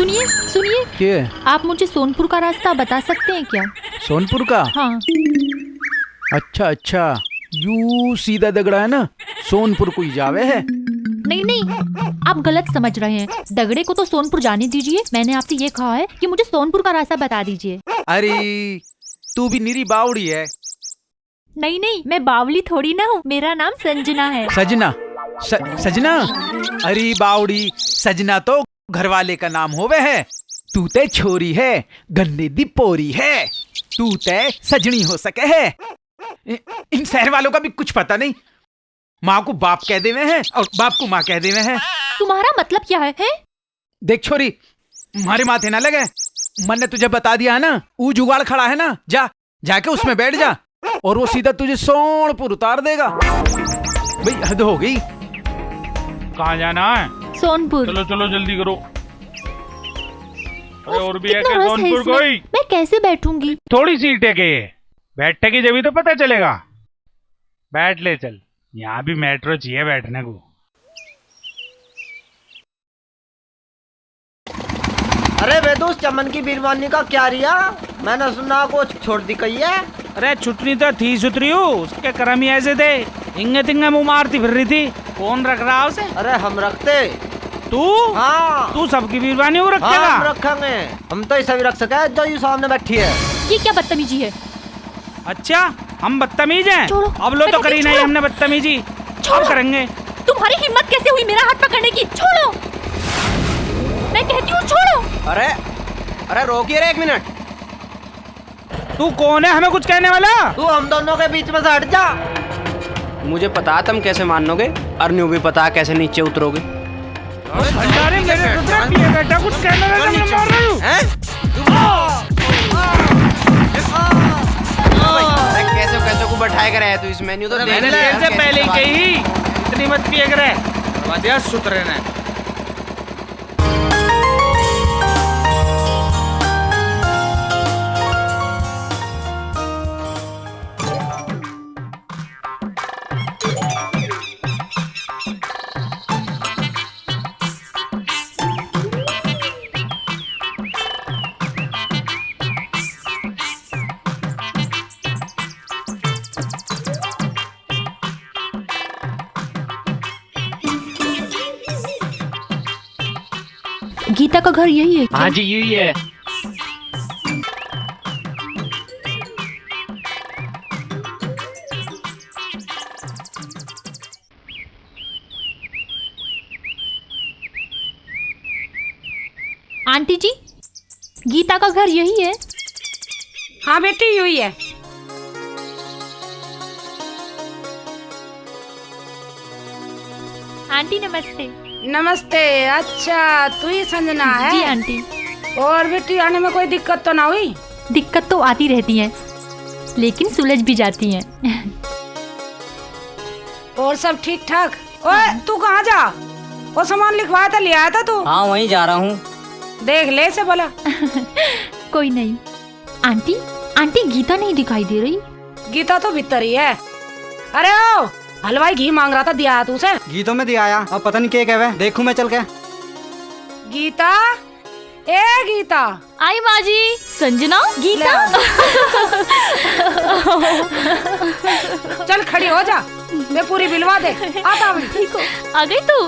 सुनिए सुनिए, क्या? आप मुझे सोनपुर का रास्ता बता सकते हैं क्या? सोनपुर का? हाँ। अच्छा अच्छा, यू सीधा दगड़ा है ना, सोनपुर को ही जावे है। नहीं नहीं, आप गलत समझ रहे हैं। दगड़े को तो सोनपुर जाने दीजिए, मैंने आपसे ये कहा है कि मुझे सोनपुर का रास्ता बता दीजिए। अरे तू भी निरी बावड़ी है। नहीं नहीं, मैं बावली थोड़ी ना हूँ, मेरा नाम संजना है। सजना? सजना? अरे बावड़ी, सजना तो घरवाले का नाम होवे है। तू ते छोरी है, गन्ने दी पोरी है, तू ते सजनी हो सके है। इन शहर वालों का भी कुछ पता नहीं, माँ को बाप कह देवे हैं और बाप को माँ कह देवे हैं। तुम्हारा मतलब क्या है? देख छोरी, हमारे माथे ना लगे, मैंने तुझे बता दिया है ना, वो जुगाड़ खड़ा है ना, जा जाके उसमें बैठ जा और वो सीधा तुझे सोनपुर उतार देगा। भाई हद हो गई। कहाँ जाना है? सोनपुर। चलो चलो जल्दी करो। अरे और भी है कितना कि रस है सोनपुर इसमें? कोई? मैं कैसे बैठूंगी? थोड़ी सीट है के, बैठेगी जब ही तो पता चलेगा। बैठ ले चल, यहाँ भी मेट्रो चाहिए बैठने को। अरे बेदूस, चमन की बीरवानी का क्या रिया? मैंने सुना को छोड़ दी कही है। अरे छुट्टी तो थी सुतरी हो, उसके कर्म ही ऐसे थे, इंगे तिंगे मुँह मारती फिर रही थी। कौन रख रहा उसे? अरे हम रखते। तू? हाँ। तू सबकी बीरवानी हो रखेगा? हाँ, हम रखेंगे। हम तो ऐसा भी रख सके जो ये सामने बैठी है। ये क्या बदतमीजी है? अच्छा, हम बदतमीज हैं? छोड़ो, अब लो तो मैं करी कहती नहीं छोड़ो। हमने बदतमीजी, छोड़ो। अब करेंगे। तुम्हारी हिम्मत कैसे हुई मेरा हाथ पकड़ने की? छोड़ो, मैं कहती हूँ छोड़ो। अरे अरे रोकिए रे, एक मिनट। तू कौन है हमें कुछ कहने वाला? तू हम दोनों के बीच में से हट जा। मुझे पता तुम कैसे मानोगे और न्यू भी पता कैसे नीचे उतरोगे। भंडारे मेरे रुद्र पिए बेटा, कुछ कहने वाला तुमने मार रही हूँ। कैसे कैसे को बैठाए करे तू इस मेन्यू तो मैंने तेरे से पहले ही कही इतनी मत पिए करे, वादिया सुतरे ने। गीता का घर यही है क्या? हाँ जी यही है। आंटी जी, गीता का घर यही है? हाँ बेटी यही है। आंटी नमस्ते। नमस्ते। अच्छा तू ही संजना है? जी आंटी। और बेटी आने में कोई दिक्कत तो ना हुई? दिक्कत तो आती रहती है, लेकिन सुलझ भी जाती हैं। और सब ठीक ठाक? ओए तू कहाँ जा? वो सामान लिखवाया था, ले आया था तू? हाँ वहीं जा रहा हूँ। देख ले से बोला। कोई नहीं। आंटी आंटी गीता नहीं दिखाई दे रही। गीता तो भीतर ही है। अरे ओ हलवाई घी मांग रहा था, दिया है तू उसे? गीतों में दिया आया, अब पता नहीं क्या कहवे, देखूं मैं चल के। गीता, ए गीता। आई बाजी। संजना, गीता। चल खड़ी हो जा, मैं पूरी बिलवा दे। आता मैं। ठीक हो? आ गई तू?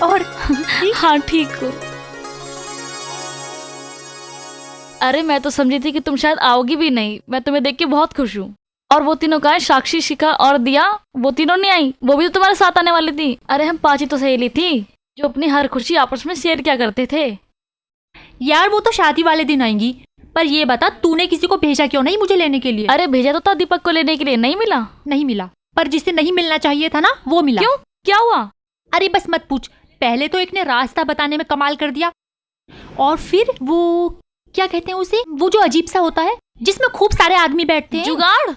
और हाँ ठीक हो। अरे मैं तो समझी थी कि तुम शायद आओगी भी नहीं, मैं तुम्हें देख के बहुत खुश हूँ। और वो तीनों कहा, साक्षी, शिखा और दिया, वो तीनों नहीं आई, वो भी तो तुम्हारे साथ आने वाली थी। अरे हम पांच ही तो सहेली थी जो अपनी हर खुशी आपस में शेयर किया करते थे। यार वो तो शादी वाले दिन आएंगी, पर ये बता तूने किसी को भेजा क्यों नहीं मुझे लेने के लिए? अरे भेजा तो था दीपक को लेने के लिए, नहीं मिला। नहीं मिला, पर जिसे नहीं मिलना चाहिए था ना वो मिला। क्यों, क्या हुआ? अरे बस मत पूछ। पहले तो एक ने रास्ता बताने में कमाल कर दिया, और फिर वो क्या कहते हैं उसे, वो जो अजीब सा होता है जिसमें खूब सारे आदमी बैठते हैं। जुगाड़?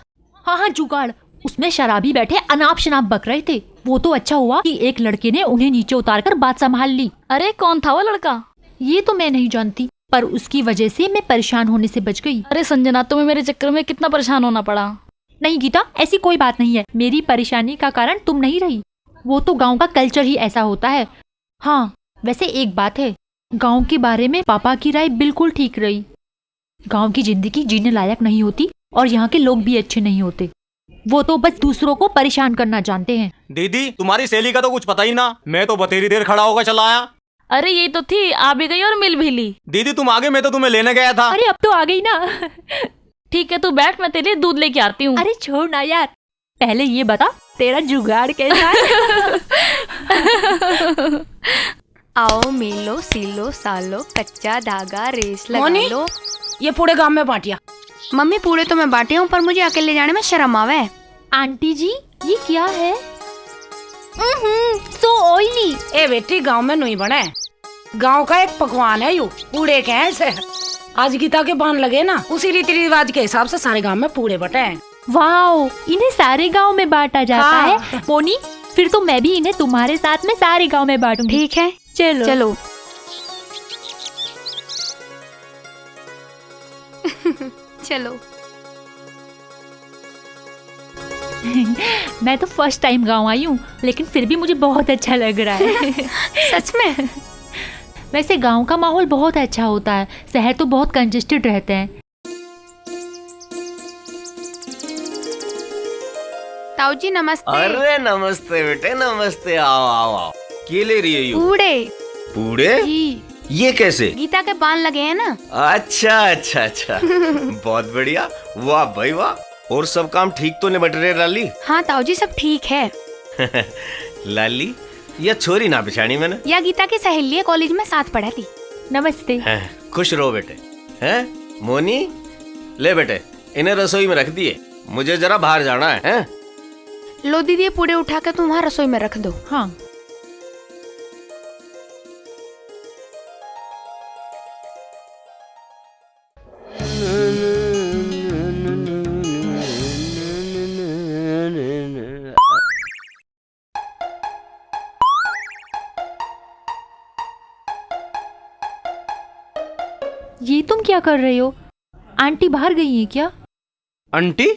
हाँ हाँ जुगाड़। उसमें शराबी बैठे अनाप शनाप बक रहे थे। वो तो अच्छा हुआ कि एक लड़के ने उन्हें नीचे उतारकर बात संभाल ली। अरे कौन था वो लड़का? ये तो मैं नहीं जानती, पर उसकी वजह से मैं परेशान होने से बच गई। अरे संजना, तुम्हें मेरे चक्कर में कितना परेशान होना पड़ा। नहीं गीता, ऐसी कोई बात नहीं है। मेरी परेशानी का कारण तुम नहीं रही, वो तो गांव का कल्चर ही ऐसा होता है। हाँ वैसे एक बात है, गांव के बारे में पापा की राय बिल्कुल ठीक रही। गांव की जिंदगी जीने लायक नहीं होती और यहाँ के लोग भी अच्छे नहीं होते। वो तो बस दूसरों को परेशान करना जानते हैं। दीदी तुम्हारी सहेली का तो कुछ पता ही ना, मैं तो बतेरी देर खड़ा होकर चला आया। अरे ये तो थी, आ भी गई और मिल भी ली। दीदी तुम आगे, मैं तो तुम्हें लेने गया था। अरे अब तो आ गई ना। ठीक है तू बैठ, मैं तेरे लिए दूध लेके आती हूँ। अरे छोड़ ना यार, पहले ये बता तेरा जुगाड़ कैसा है? आओ मिलो सिलो सालो कच्चा धागा रेस लगा मोनी? लो। ये पूरे गांव में बांटिया। मम्मी पूरे तो मैं बांटी हूँ, पर मुझे अकेले जाने में शर्म आवे। आंटी जी ये क्या है? सो ऑयली। ए बेटी गांव में नहीं बने, गांव का एक पकवान है यू, पूड़े के हैं इसे। आज गीता के बांध लगे ना, उसी रीति रिवाज के हिसाब से सारे गांव में पूड़े बटे हैं। वाओ, इन्हें सारे गांव में बांटा जाता हाँ। है। मोनी फिर तो मैं भी इन्हें तुम्हारे साथ में सारे गांव में बांटूंगी। ठीक है चलो चलो। चलो। मैं तो फर्स्ट टाइम गांव आई हूँ, लेकिन फिर भी मुझे बहुत अच्छा लग रहा है। सच में? वैसे गांव का माहौल बहुत अच्छा होता है, शहर तो बहुत कंजेस्टेड रहते हैं। ताऊ जी नमस्ते। अरे नमस्ते बेटे, नमस्ते। आओ आओ आओ। क्या ले रही है यू? पूड़े। पूड़े? जी। ये कैसे? गीता के बांध लगे हैं ना। अच्छा अच्छा अच्छा। बहुत बढ़िया, वाह भाई वाह। और सब काम ठीक तो निबट रहे लाली? हाँ ताऊ जी सब ठीक है। लाली यह छोरी ना बिछानी मैंने। या गीता की सहेली है, कॉलेज में साथ पढ़ा थी। नमस्ते। खुश रहो बेटे। हैं मोनी, ले बेटे इन्हें रसोई में रख दिए, मुझे जरा बाहर जाना है। लो दीदी ये पूड़े उठा के तुम वहाँ रसोई में रख दो। हाँ ये तुम क्या कर रहे हो? आंटी बाहर गई है क्या? आंटी?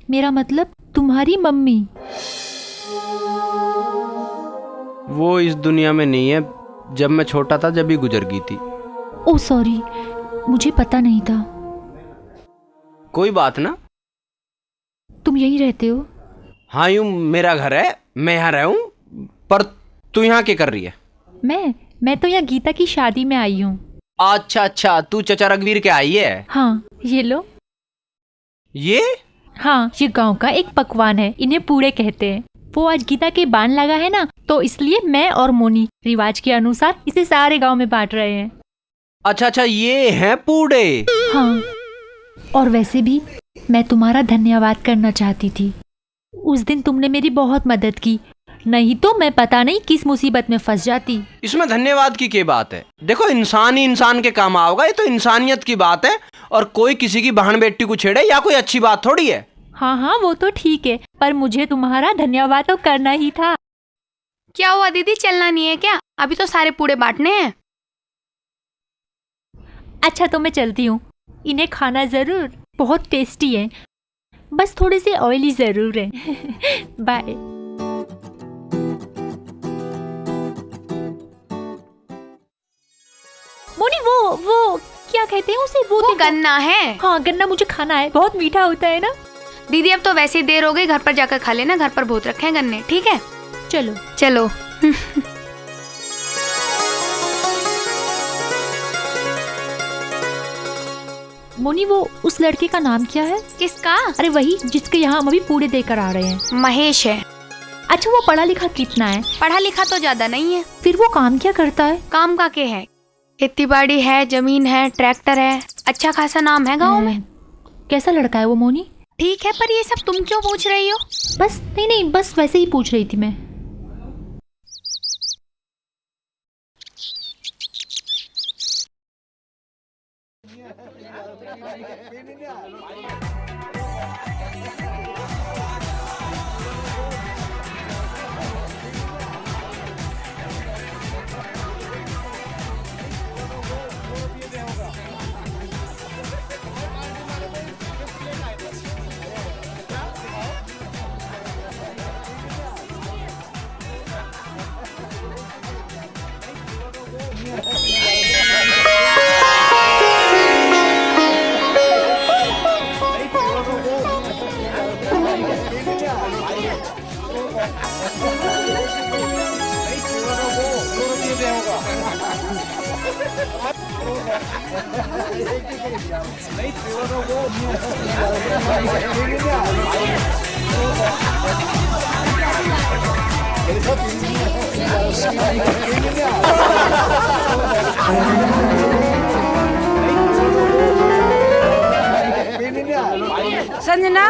मेरा मतलब तुम्हारी मम्मी। वो इस दुनिया में नहीं है, जब मैं छोटा था जब ही गुजर गई थी। ओह सॉरी, मुझे पता नहीं था। कोई बात ना। तुम यहीं रहते हो? हाँ यूं मेरा घर है, मैं यहाँ रहूं। पर तू यहाँ क्या कर रही है? मैं तो यहाँ गीता की शादी में आई हूँ। अच्छा अच्छा, तू चचा रघुवीर के आई है? हाँ ये लो। ये? हाँ ये गांव का एक पकवान है, इन्हें पूड़े कहते हैं। वो आज गीता के बांध लगा है ना, तो इसलिए मैं और मोनी रिवाज के अनुसार इसे सारे गांव में बांट रहे हैं। अच्छा अच्छा, ये हैं पूड़े। हाँ, और वैसे भी मैं तुम्हारा धन्यवाद करना चाहती थी। उस दिन तुमने मेरी बहुत मदद की, नहीं तो मैं पता नहीं किस मुसीबत में फंस जाती। इसमें धन्यवाद की क्या बात है? देखो इंसान ही इंसान के काम आओगा, ये तो इंसानियत की बात है। और कोई किसी की बहन बेटी को छेड़े या कोई अच्छी बात थोड़ी है। हाँ हाँ वो तो ठीक है, पर मुझे तुम्हारा धन्यवाद तो करना ही था। क्या हुआ दीदी, चलना नहीं है क्या? अभी तो सारे पूड़े बांटने हैं। अच्छा तो मैं चलती हूँ, इन्हें खाना जरूर, बहुत टेस्टी है, बस थोड़े से ऑयली जरूर है। बाय। मोनी वो क्या कहते हैं उसे? वो गन्ना है। हाँ गन्ना मुझे खाना है, बहुत मीठा होता है ना। दीदी अब तो वैसे ही देर हो गई, घर पर जाकर खा लेना, घर पर बहुत रखे हैं गन्ने। ठीक है चलो चलो। मोनी वो उस लड़के का नाम क्या है? किसका? अरे वही जिसके यहाँ हम अभी पूड़े देकर आ रहे हैं। महेश है। अच्छा वो पढ़ा लिखा कितना है? पढ़ा लिखा तो ज्यादा नहीं है। फिर वो काम क्या करता है? काम का क्या है, खेती बाड़ी है, जमीन है, ट्रैक्टर है, अच्छा खासा नाम है गाँव में। कैसा लड़का है वो मोनी? ठीक है, पर ये सब तुम क्यों पूछ रही हो? बस नहीं बस वैसे ही पूछ रही थी मैं। संजना,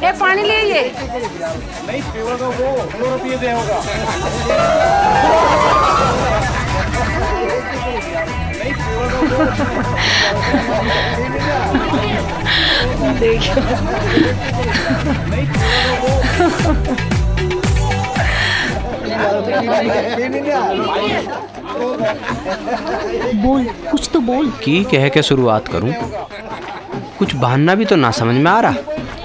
ये पानी ले ये। बोल, कुछ तो बोल। की कह के शुरुआत करूं? कुछ बहाना भी तो ना समझ में आ रहा।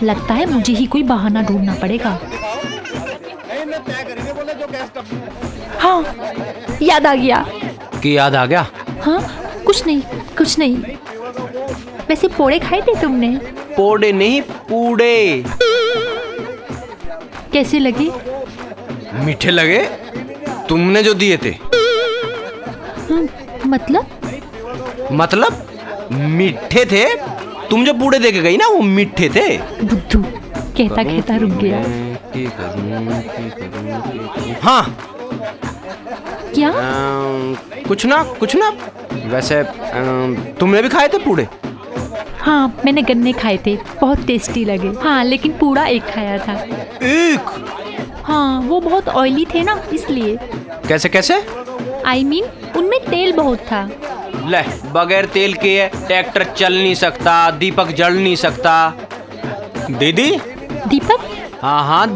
लगता है मुझे ही कोई बहाना ढूंढना पड़ेगा। हाँ, याद आ गया। कि याद आ गया? हाँ, कुछ नहीं। वैसे पोड़े खाए थे तुमने? पोड़े नहीं, पूड़े। कैसे लगे? मीठे लगे, तुमने जो दिए थे। मतलब मीठे थे। तुम जो पूड़े दे के गई ना, वो मीठे थे। बुद्धू कहता रुक गया। हाँ, क्या? कुछ ना। वैसे तुमने भी खाए थे पूड़े? हाँ, मैंने गन्ने खाए थे, बहुत टेस्टी लगे। हाँ, लेकिन पूरा एक खाया था। एक? हाँ, वो बहुत ऑयली थे ना, इसलिए। कैसे? I mean, उनमें तेल बहुत था। ले, बगैर तेल के ट्रैक्टर चल नहीं सकता, दीपक जल नहीं सकता। दीदी? दीपक? हाँ,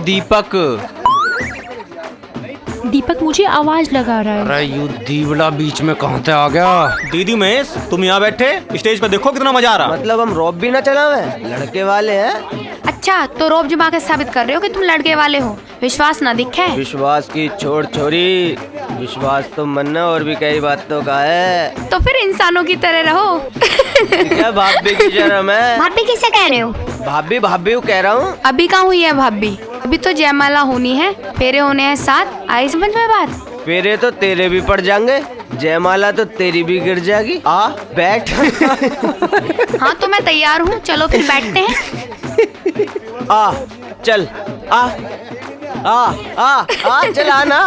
दीपक मुझे आवाज लगा रहा है। अरे यू दीवड़ा बीच में कहाँ से आ गया? दीदी महेश, तुम यहाँ बैठे स्टेज पे देखो कितना मजा आ रहा। मतलब हम रॉब भी ना चलावे, लड़के वाले हैं। अच्छा, तो रोब जमा के साबित कर रहे हो कि तुम लड़के वाले हो। विश्वास ना दिखे। विश्वास की छोड़ छोरी, विश्वास तो मनना और भी कई बातों का है। तो फिर इंसानों की तरह रहो। क्या भाभी की शर्म है? भाभी किसे कह रहे हो? भाभी कह रहा हूँ। अभी कहाँ हुई है भाभी? अभी तो जयमाला होनी है, फेरे होने हैं 7। आई समझ में बात? फेरे तो तेरे भी पड़ जाएंगे, जयमाला तो तेरी भी गिर जाएगी। आ बैठ। हाँ, तो मैं तैयार हूँ, चलो फिर बैठते हैं। आ चल, आ चल आना।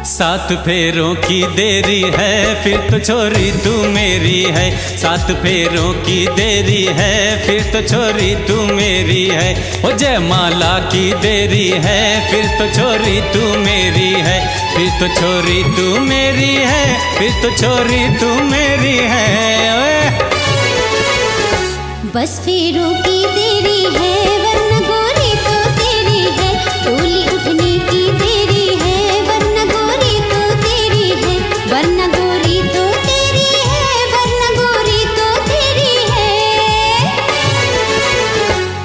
सात फेरों की देरी है, फिर तो छोरी तू मेरी है। सात फेरों की देरी है, फिर तो छोरी तू मेरी है। ओ जयमाला की देरी है, फिर तो छोरी तू मेरी है। फिर तो छोरी तू मेरी है, फिर तो छोरी तू मेरी है। ओए बस फेरों की देरी है, वरना गोरी तो तेरी है। डोली उठने की देरी है, वरना गोरी तो तेरी है। वरना गोरी तो तेरी है, वरना गोरी तो तेरी है।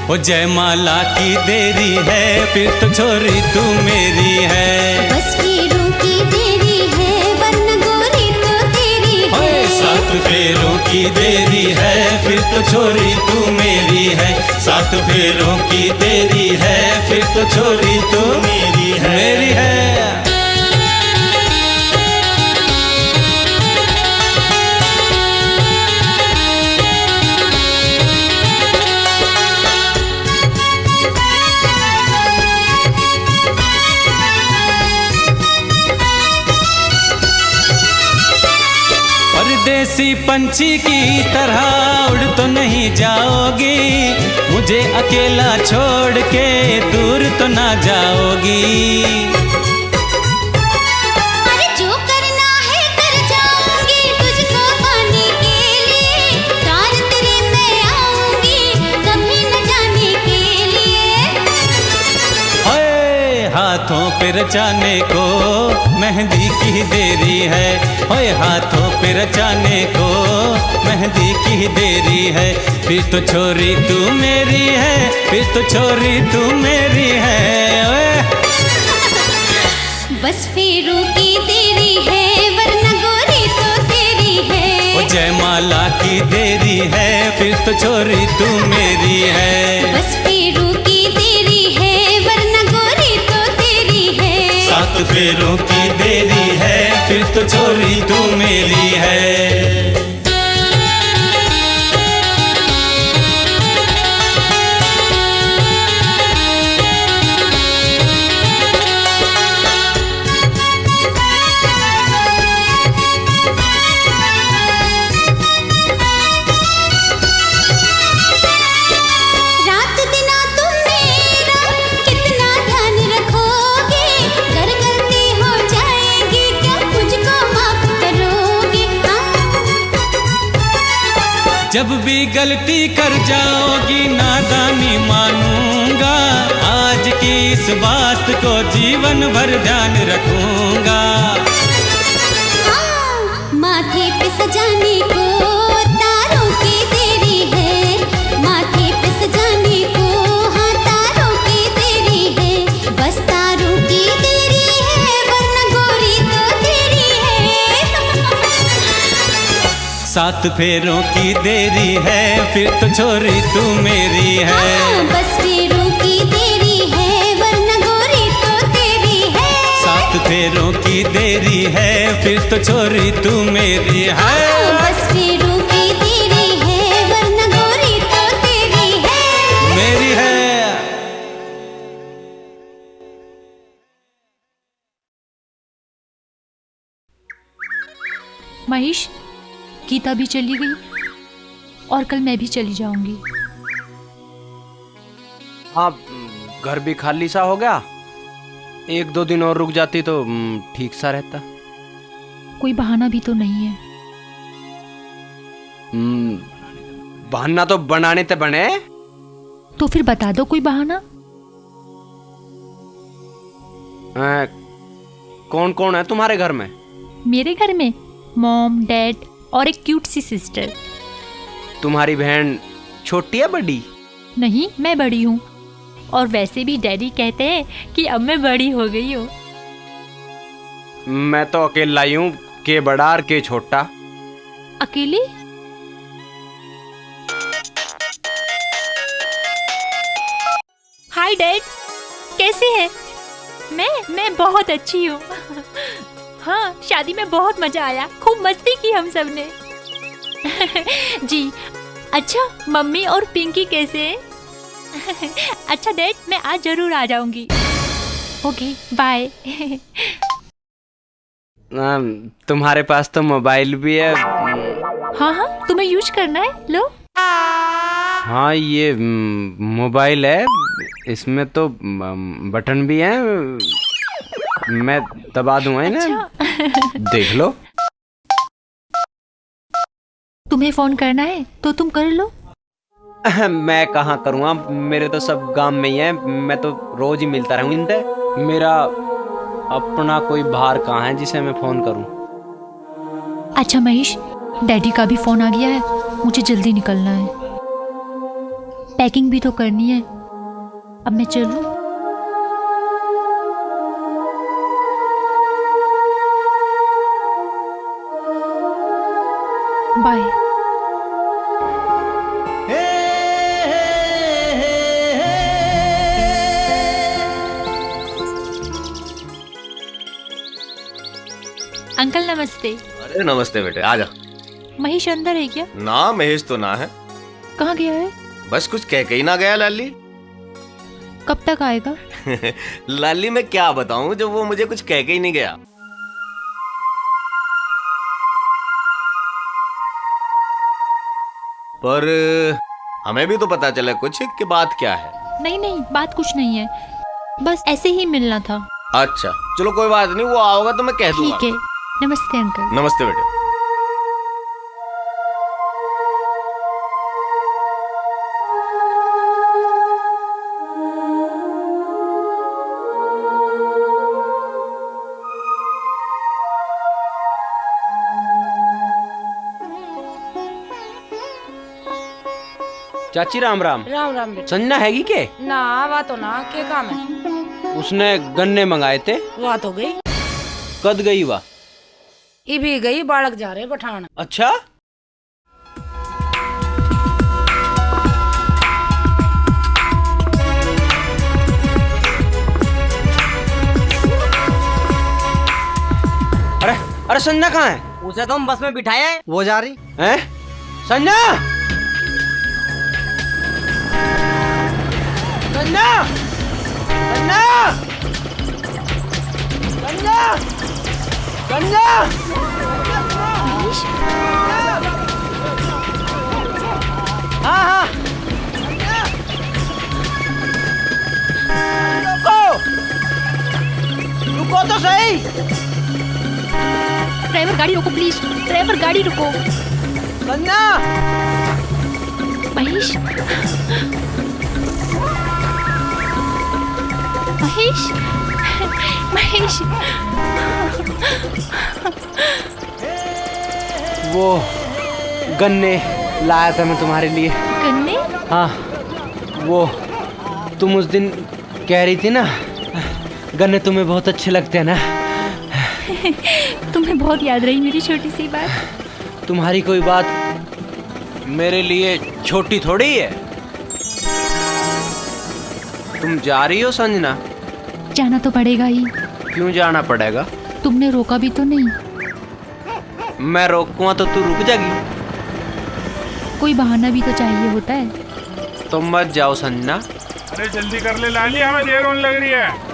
ओ जयमाला की देरी है, फिर तो छोरी तू मेरी है। बस फेरों की देरी है, वरना गोरी तो तेरी है। सात फेरों की देरी है, फिर तो छोरी तू मेरी है। सात फेरों की देरी है, फिर तो छोरी तू मेरी है। परदेसी पंछी की तरह उड़ तो नहीं जाओगी, मुझे अकेला छोड़ के दूर तो ना जाओगी। अरे जो करना है कर जाऊंगी, तुझको पाने के लिए। प्यार तेरे मैं आऊंगी, कभी न जाने के लिए। ओए हाथों पे रचाने को मेहंदी की देरी है। ओए हाथों पे रचाने को मेहंदी की देरी है। फिर तो छोरी तू मेरी है, फिर तो छोरी तू मेरी है। ओए बस फेरों की देरी है वरना गोरी तो तेरी है। ओ जयमाला की देरी है फिर तो छोरी तू मेरी है। बस फेरों की देरी है वरना गोरी तो तेरी है। 7 फेरों की देरी है फिर तो छोरी तू मेरी है। रात दिना तुम मेरा कितना ध्यान रखोगे, घर गलती हो जाएगी क्या मुझको माफ करोगे? जब भी गलती कर जाओगी नादानी मानूंगा, आज की इस बात को जीवन भर ध्यान रखूंगा। माथे पे सजाने को तारों की देरी है, माथे पे सजाने को हाँ तारों की देरी है। बस तारों की देरी है वरना गोरी तो तेरी है। 7 फेरों की देरी है फिर तो छोरी तू मेरी है। बस फेरों की देरी है वरना गोरी तो तेरी है। 7 फेरों की देरी है फिर तो छोरी तू मेरी है। बस फेरों की देरी है वरना गोरी तो तेरी है। मेरी है। महेश, गीता भी चली गई और कल मैं भी चली जाऊंगी। हाँ, घर भी खाली सा हो गया। 1-2 दिन और रुक जाती तो ठीक सा रहता। कोई बहाना भी तो नहीं है। बहाना तो बनाने ते बने। तो फिर बता दो कोई बहाना। कौन कौन है तुम्हारे घर में? मेरे घर में मॉम, डैड और एक क्यूट सी सिस्टर। तुम्हारी बहन छोटी है बड़ी? नहीं, मैं बड़ी हूँ। और वैसे भी डैडी कहते हैं कि अब मैं बड़ी हो गई हूँ। मैं तो अकेला ही हूँ, के बड़ा और के छोटा। अकेले? हाय डैड, कैसे हैं? मैं बहुत अच्छी हूँ। हाँ, शादी में बहुत मजा आया, खूब मस्ती की हम सब ने। जी। अच्छा, मम्मी और पिंकी कैसे हैं? अच्छा डैड, मैं आज जरूर आ जाऊंगी। Okay, bye. तुम्हारे पास तो मोबाइल भी है। हाँ हाँ, तुम्हें यूज करना है, लो। हाँ, ये मोबाइल है, इसमें तो बटन भी है। मैं दबा दूंगा ना। अच्छा। देख लो। तुम्हें फोन करना है तो तुम कर लो। मैं कहाँ करूँगा, मेरे तो सब गांव में ही है। मैं तो रोज ही मिलता रहूँ इनसे। मेरा अपना कोई बाहर कहाँ है जिसे मैं फोन करूँ? अच्छा महेश, डैडी का भी फोन आ गया है, मुझे जल्दी निकलना है। पैकिंग भी तो करनी है। अब मैं चलूं? बाय। अंकल नमस्ते। अरे नमस्ते बेटे, आजा। महेश अंदर है क्या? ना, महेश तो ना है। कहाँ गया है? बस कुछ कह के ही ना गया लाली। कब तक आएगा? लाली मैं क्या बताऊं जब वो मुझे कुछ कह के ही नहीं गया। पर हमें भी तो पता चला कुछ कि बात क्या है। नहीं नहीं, बात कुछ नहीं है, बस ऐसे ही मिलना था। अच्छा चलो कोई बात नहीं, वो आओगा तो मैं कह दूंगा। ठीक है। नमस्ते अंकल। नमस्ते बेटे। चाची राम राम। राम राम बेटा। संजना हैगी के? ना, वा तो ना, क्या काम है? उसने गन्ने मंगाए थे। वा तो गई। कद गई वा? ये भी गई, बालक जा रहे पठान। अच्छा, अरे अरे संजना कहाँ है? उसे तो हम बस में बिठाए हैं, वो जा रही हैं? संजना, संजना, संजना, संजना, संजना। हाँ हाँ, रुको तो सही। ड्राइवर गाड़ी रोको प्लीज, ड्राइवर गाड़ी रोको। संजना, महेश, महेश, महेश। वो गन्ने लाया था मैं तुम्हारे लिए। गन्ने? हाँ, वो तुम उस दिन कह रही थी ना, गन्ने तुम्हें बहुत अच्छे लगते हैं ना। तुम्हें बहुत याद रही मेरी छोटी सी बात। तुम्हारी कोई बात मेरे लिए छोटी थोड़ी है। तुम जा रही हो संजना? जाना तो पड़ेगा ही। क्यों जाना पड़ेगा? तुमने रोका भी तो नहीं। मैं रोकूंगा तो तू रुक जाएगी। कोई बहाना भी तो चाहिए होता है। तुम मत जाओ संजना। अरे जल्दी कर ले लाली, हमें देर होने लग रही है।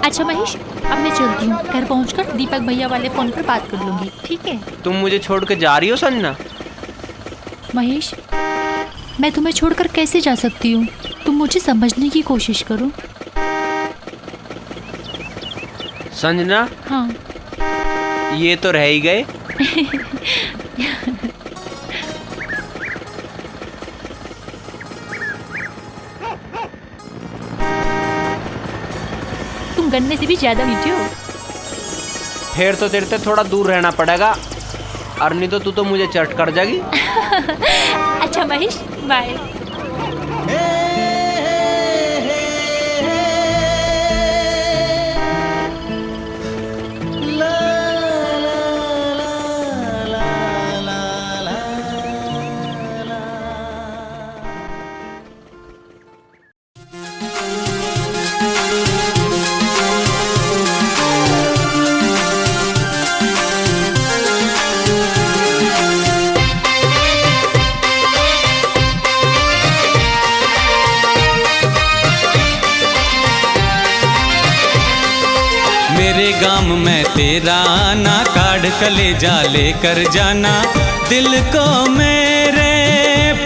अच्छा महेश, अब मैं चलती हूँ। घर पहुँचकर दीपक भैया वाले फोन पर बात कर लूंगी, ठीक है? तुम मुझे छोड़ के जा रही हो संजना? महेश, मैं तुम्हें छोड़कर कैसे जा सकती हूँ? तुम मुझे समझने की कोशिश करो। संजना, हाँ। ये तो रह ही गए। तुम गन्ने से भी ज्यादा मीठे हो। फिर तो तेरे से थोड़ा दूर रहना पड़ेगा, और नहीं तो तू तो मुझे चट कर जाएगी। अच्छा महेश, बाय। मेरे गांव में तेरा आना, काढ़ कलेजा लेकर जाना, दिल को मेरे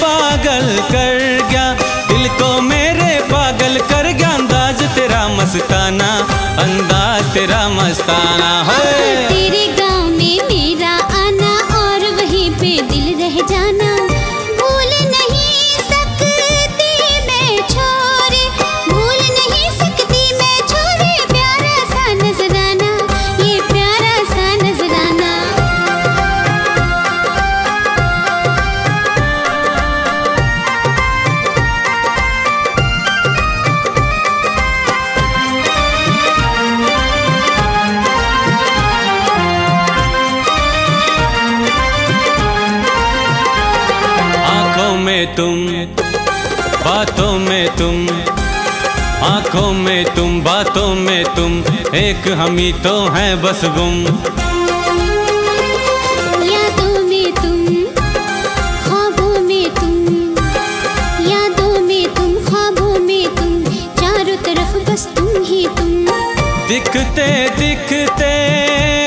पागल कर गया, दिल को मेरे पागल कर गया। अंदाज तेरा मस्ताना, अंदाज तेरा मस्ताना है। तेरे गांव में मेरा आना और वहीं पे दिल रह जाना, भूल नहीं सकती मैं छोरे, भूल नहीं सकती मैं छोरे। प्यारा सा नजराना, ये प्यारा सा नजराना। आँखों में तुम, बातों में तुम, आँखों में तुम, बातों में तुम, एक हम ही तो हैं बस गुम। यादों में तुम, ख्वाबों में तुम, यादों में तुम, ख्वाबों में तुम, चारों तरफ बस तुम ही तुम। दिखते दिखते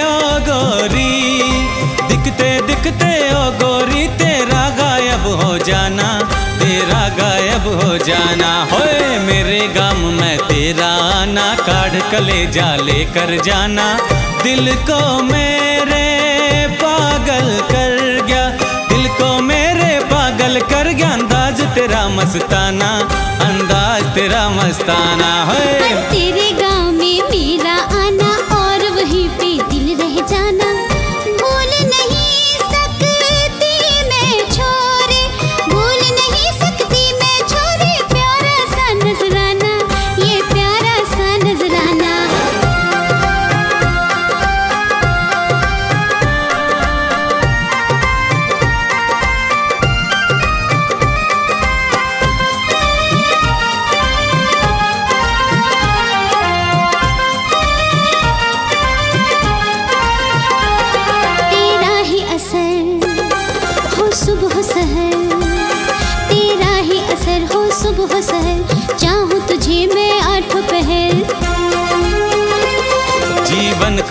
ओ गोरी, दिखते दिखते ओ गोरी, तेरा गायब हो जाना, तेरा गायब हो जाना। होए मेरे गांव में तेरा आना, काढ़ कलेजा लेकर जाना, दिल को मेरे पागल कर गया, दिल को मेरे पागल कर गया। अंदाज तेरा मस्ताना, अंदाज तेरा मस्ताना है। तेरे गांव में मेरा आना और वहीं पे दिल रह जाना, भूल नहीं सकती मैं छोरे, भूल नहीं सकती मैं छोरे। प्यारा सा नजराना, ये प्यारा सा नजराना।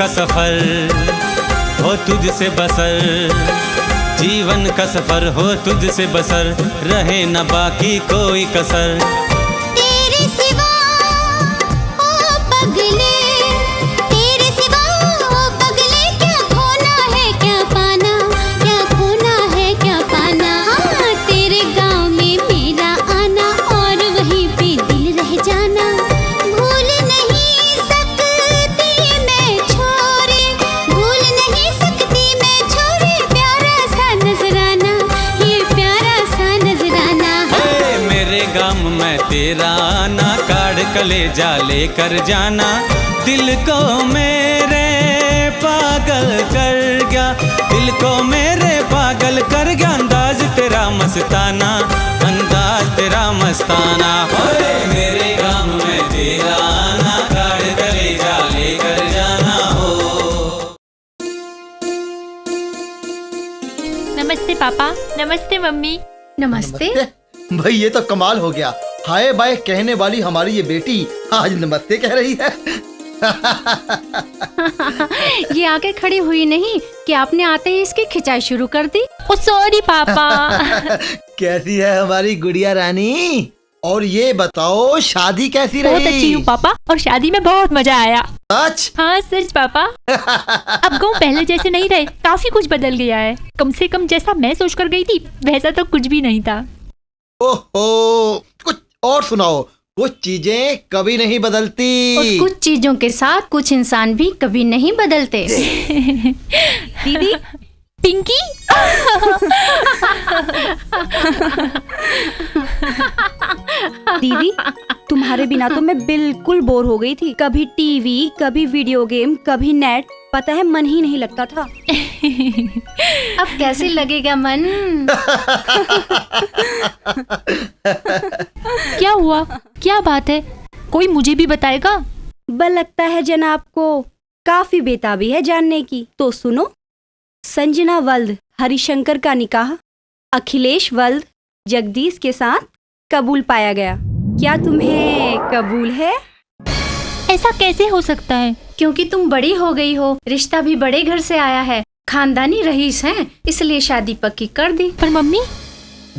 का सफर हो तुझसे बसर, जीवन का सफर हो तुझसे बसर, रहे न बाकी कोई कसर। तेरे सिवा ओ पगले, तेरे सिवा ओ पगले, क्या खोना है क्या पाना, क्या खोना है क्या पाना। हाँ तेरे गाँव में मेरा आना और वहीं पे दिल रह जाना। भूल नहीं सकती मैं छोरे, भूल नहीं सकती मैं छोरे, प्यारा सा नजराना, ये प्यारा सा नजराना। हे मेरे गाम में तेरा आना, काढ़ कलेजा लेकर जाना, दिल को मेरे पागल कर गया, दिल को मेरे पागल कर गया, अंदाज तेरा मस्ताना, अंदाज तेरा मस्ताना। हे मेरे गाम में तेरा आना, काढ़ कलेजा लेकर जाना हो। नमस्ते पापा, नमस्ते मम्मी। नमस्ते। भाई ये तो कमाल हो गया, हाय बाय कहने वाली हमारी ये बेटी आज नमस्ते कह रही है। ये आके खड़ी हुई नहीं कि आपने आते ही इसकी खिंचाई शुरू कर दी। ओ सॉरी पापा। कैसी है हमारी गुड़िया रानी? और ये बताओ शादी कैसी रही? बहुत अच्छी हूँ पापा, और शादी में बहुत मजा आया। सच? हाँ सच पापा। अब गाँव पहले जैसे नहीं रहे, काफी कुछ बदल गया है। कम से कम जैसा मैं सोच कर गई थी वैसा तो कुछ भी नहीं था। ओहो, कुछ और सुनाओ। कुछ चीजें कभी नहीं बदलती, और कुछ चीजों के साथ कुछ इंसान भी कभी नहीं बदलते। दीदी, पिंकी। दीदी तुम्हारे बिना तो मैं बिल्कुल बोर हो गई थी। कभी टीवी, कभी वीडियो गेम, कभी नेट, पता है मन ही नहीं लगता था। अब कैसे लगेगा मन? क्या हुआ, क्या बात है? कोई मुझे भी बताएगा? बल लगता है जनाब को काफी बेताबी है जानने की। तो सुनो, संजना वल्द हरिशंकर का निकाह अखिलेश वल्द जगदीश के साथ कबूल पाया गया। क्या तुम्हें कबूल है? ऐसा कैसे हो सकता है? क्योंकि तुम बड़ी हो गई हो, रिश्ता भी बड़े घर से आया है, खानदानी रईस हैं, इसलिए शादी पक्की कर दी। पर मम्मी।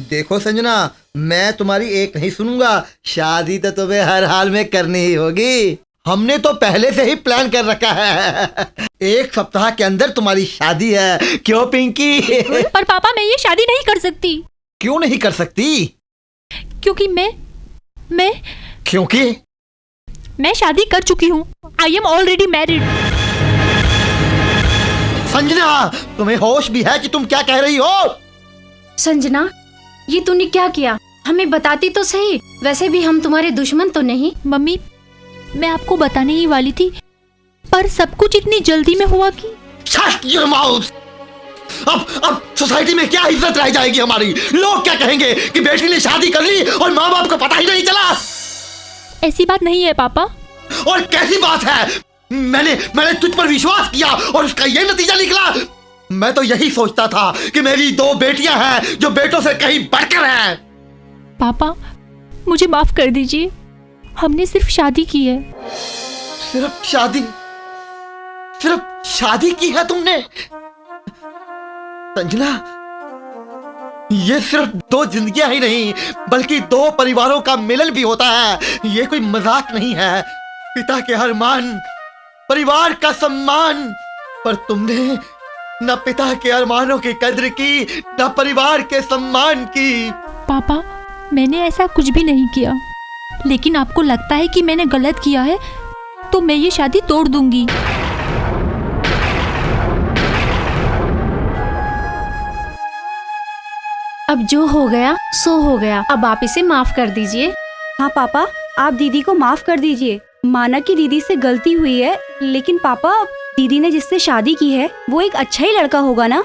देखो संजना, मैं तुम्हारी एक नहीं सुनूंगा, शादी तो तुम्हें हर हाल में करनी ही होगी। हमने तो पहले से ही प्लान कर रखा है। 1 सप्ताह के अंदर तुम्हारी शादी है। क्यों पिंकी? पर पापा मैं ये शादी नहीं कर सकती। क्यों नहीं कर सकती? क्योंकि मैं क्योंकि मैं शादी कर चुकी हूँ। I am already married. Sanjana, तुम्हें होश भी है कि तुम क्या कह रही हो? संजना, ये तूने क्या किया? हमें बताती तो सही, वैसे भी हम तुम्हारे दुश्मन तो नहीं। मम्मी, मैं आपको बताने ही वाली थी, पर सब कुछ इतनी जल्दी में हुआ कि। Shut your mouth! अब सोसाइटी में क्या इज्जत रह जाएगी हमारी? लोग क्या कहेंगे कि बेटी ने शादी कर ली और माँ बाप को पता ही नहीं चला? ऐसी बात नहीं है पापा। और कैसी बात है? मैंने तुझ पर विश्वास किया और उसका ये नतीजा निकला। मैं तो यही सोचता था कि मेरी 2 बेटियां हैं जो बेटों से कहीं बढ़कर हैं। पापा मुझे माफ कर दीजिए, हमने सिर्फ शादी की है। सिर्फ शादी की है तुमने? संजना, ये सिर्फ 2 जिंदगियां ही नहीं बल्कि 2 परिवारों का मिलन भी होता है। ये कोई मजाक नहीं है। पिता के अरमान, परिवार का सम्मान, पर तुमने न पिता के अरमानों की कद्र की, न परिवार के सम्मान की। पापा मैंने ऐसा कुछ भी नहीं किया, लेकिन आपको लगता है कि मैंने गलत किया है तो मैं ये शादी तोड़ दूंगी। अब जो हो गया सो हो गया, अब आप इसे माफ कर दीजिए। हाँ पापा, आप दीदी को माफ कर दीजिए। माना कि दीदी से गलती हुई है, लेकिन पापा दीदी ने जिससे शादी की है वो एक अच्छा ही लड़का होगा ना।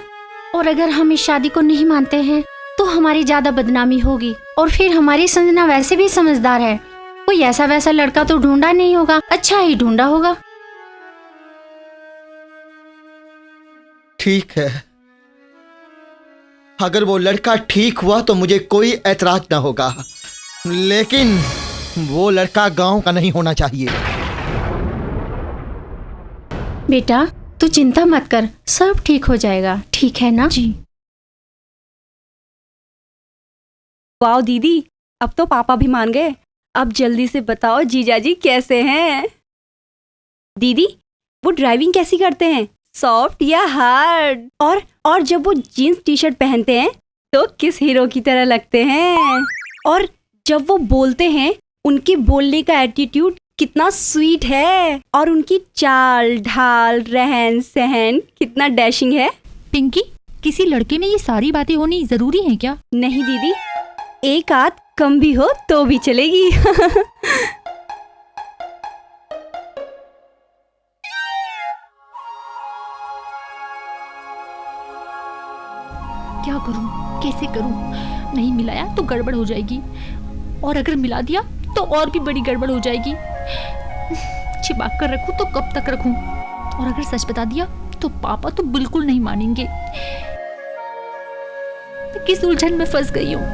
और अगर हम इस शादी को नहीं मानते हैं तो हमारी ज्यादा बदनामी होगी, और फिर हमारी संजना वैसे भी समझदार है, कोई ऐसा वैसा लड़का तो ढूंढा नहीं होगा, अच्छा ही ढूंढा होगा। ठीक है, अगर वो लड़का ठीक हुआ तो मुझे कोई ऐतराज ना होगा, लेकिन वो लड़का गांव का नहीं होना चाहिए। बेटा तू चिंता मत कर, सब ठीक हो जाएगा, ठीक है ना? जी। वाह दीदी, अब तो पापा भी मान गए। अब जल्दी से बताओ जीजाजी कैसे हैं? दीदी वो ड्राइविंग कैसी करते हैं, सॉफ्ट या हार्ड? और जब वो जीन्स टी शर्ट पहनते हैं तो किस हीरो की तरह लगते हैं? और जब वो बोलते हैं उनके बोलने का एटीट्यूड कितना स्वीट है, और उनकी चाल ढाल रहन सहन कितना डैशिंग है। पिंकी, किसी लड़के में ये सारी बातें होनी जरूरी है क्या? नहीं दीदी, एक आध कम भी हो तो भी चलेगी। क्या करूं, कैसे करूं? नहीं मिलाया तो गड़बड़ हो जाएगी, और अगर मिला दिया तो और भी बड़ी गड़बड़ हो जाएगी। छिपा कर रखूं तो कब तक रखूं? और अगर सच बता दिया तो पापा तो बिल्कुल नहीं मानेंगे। मैं किस उलझन में फंस गई हूं।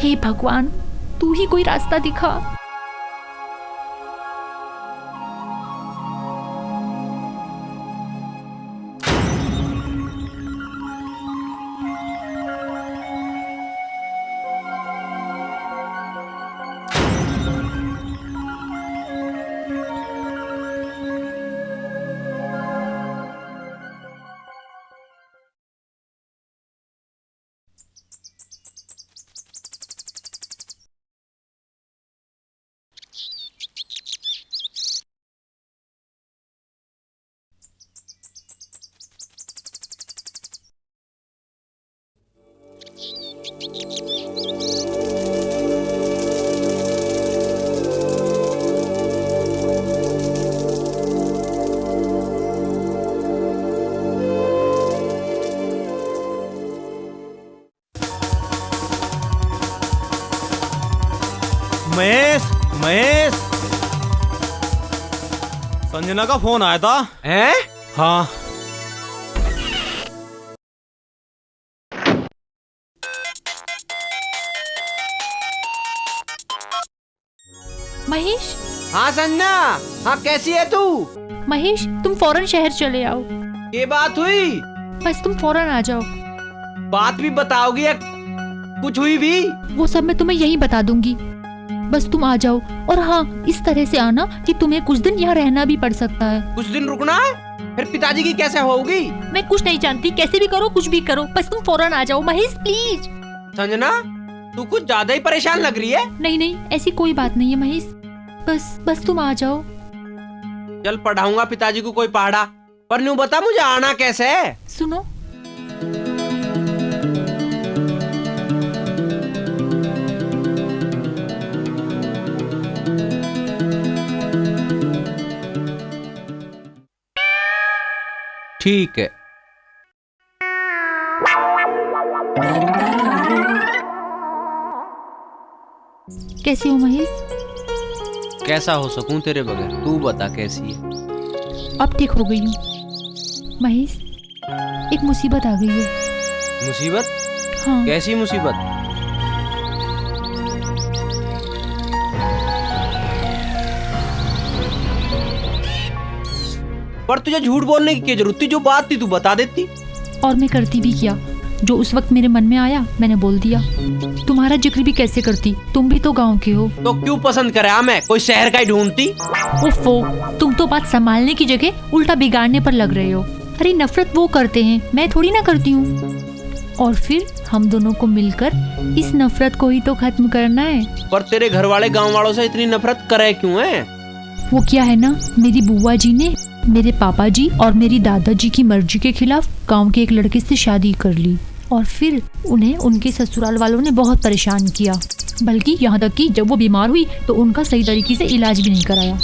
हे भगवान, तू ही कोई रास्ता दिखा। महेश, महेश, संजना का फोन आया था। हैं? हाँ। महेश। हाँ संजना, हाँ कैसी है तू? महेश, तुम फौरन शहर चले आओ। ये बात हुई? बस तुम फौरन आ जाओ। बात भी बताओगी या कुछ हुई भी? वो सब मैं तुम्हें यहीं बता दूंगी, बस तुम आ जाओ। और हाँ, इस तरह से आना कि तुम्हें कुछ दिन यहाँ रहना भी पड़ सकता है। कुछ दिन रुकना है? फिर पिताजी की कैसे होगी? मैं कुछ नहीं जानती, कैसे भी करो, कुछ भी करो, बस तुम फौरन आ जाओ महेश, प्लीज। संजना, तू कुछ ज्यादा ही परेशान लग रही है। नहीं नहीं, ऐसी कोई बात नहीं है महेश, बस तुम आ जाओ। चल पढ़ाऊंगा पिताजी को कोई पहाड़ा, पर न्यू बता मुझे आना कैसे है? सुनो, ठीक है। कैसी हो महेश? कैसा हो सकूं तेरे बगैर, तू बता कैसी है? अब ठीक हो गई हूँ महेश, एक मुसीबत आ गई है। मुसीबत? हाँ। कैसी मुसीबत? पर तुझे झूठ बोलने की क्या जरूरत थी? जो बात थी तू बता देती। और मैं करती भी क्या, जो उस वक्त मेरे मन में आया मैंने बोल दिया। तुम्हारा जिक्र भी कैसे करती, तुम भी तो गांव के हो। तो क्यों पसंद करे मैं कोई शहर का ही ढूंढती? ओफो, तुम तो बात संभालने की जगह उल्टा बिगाड़ने पर लग रहे हो। अरे नफरत वो करते हैं, मैं थोड़ी ना करती हूँ। और फिर हम दोनों को मिलकर इस नफरत को ही तो खत्म करना है। पर तेरे घर वाले गाँव वालों से इतनी नफरत करे क्यों है? वो क्या है ना, मेरी बुआ जी ने मेरे पापा जी और मेरी दादाजी की मर्जी के खिलाफ गांव के एक लड़के से शादी कर ली, और फिर उन्हें उनके ससुराल वालों ने बहुत परेशान किया, बल्कि यहाँ तक कि जब वो बीमार हुई तो उनका सही तरीके से इलाज भी नहीं कराया।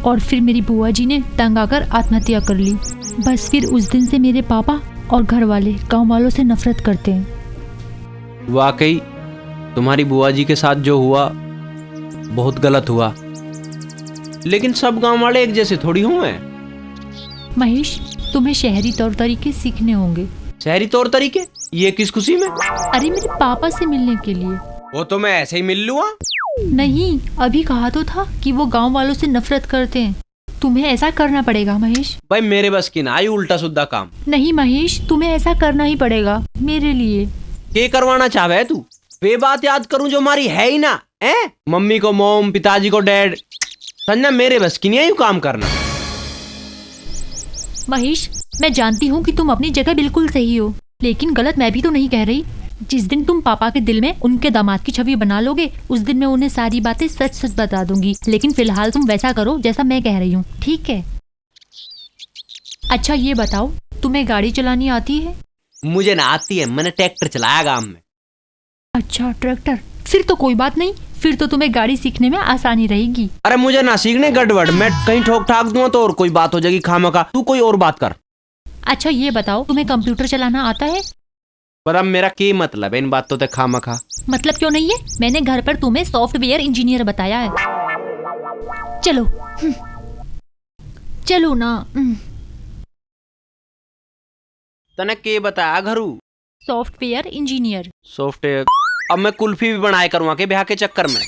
और फिर मेरी बुआ जी ने तंग आकर आत्महत्या कर ली। बस फिर उस दिन से मेरे पापा और घर वाले गाँव वालों से नफरत करते हैं। वाकई तुम्हारी बुआ जी के साथ जो हुआ बहुत गलत हुआ, लेकिन सब गांव वाले एक जैसे थोड़ी हुए। महेश, तुम्हें शहरी तौर तरीके सीखने होंगे। शहरी तौर तरीके? ये किस खुशी में? अरे मेरे पापा से मिलने के लिए। वो तो मैं ऐसे ही मिल लूँगा। नहीं, अभी कहा तो था कि वो गांव वालों से नफरत करते हैं। तुम्हें ऐसा करना पड़ेगा महेश। भाई मेरे बस की ना आई उल्टा सुद्धा काम। नहीं महेश, तुम्हें ऐसा करना ही पड़ेगा मेरे लिए। क्या करवाना चाहे है तू? वे बात याद करूं जो हमारी है ही ना। मम्मी को मोम, पिताजी को डैड। संजना मेरे बस की नहीं है यूं काम करना। महेश, मैं जानती हूँ कि तुम अपनी जगह बिल्कुल सही हो, लेकिन गलत मैं भी तो नहीं कह रही। जिस दिन तुम पापा के दिल में उनके दामाद की छवि बना लोगे, उस दिन मैं उन्हें सारी बातें सच सच बता दूंगी। लेकिन फिलहाल तुम वैसा करो जैसा मैं कह रही हूँ, ठीक है? अच्छा ये बताओ, तुम्हें गाड़ी चलानी आती है? मुझे ना आती है, मैंने ट्रैक्टर चलाया गांव में। अच्छा ट्रैक्टर, फिर तो कोई बात नहीं, फिर तो तुम्हें गाड़ी सीखने में आसानी रहेगी। अरे मुझे ना सीखने गड़बड़, मैं कहीं ठोक ठाक दूंगा तो और कोई बात हो जाएगी खामखा। तू कोई और बात कर। अच्छा ये बताओ, तुम्हें कंप्यूटर चलाना आता है? पर अब मेरा क्या मतलब है इन बातों से खामखा? मतलब क्यों नहीं है, मैंने घर पर तुम्हें सॉफ्टवेयर इंजीनियर बताया है। चलो चलो ना। तने के बताया घरू? Software engineer. सॉफ्टवेयर? अब मैं कुल्फी भी बनाया करूँगा के ब्याह के चक्कर में?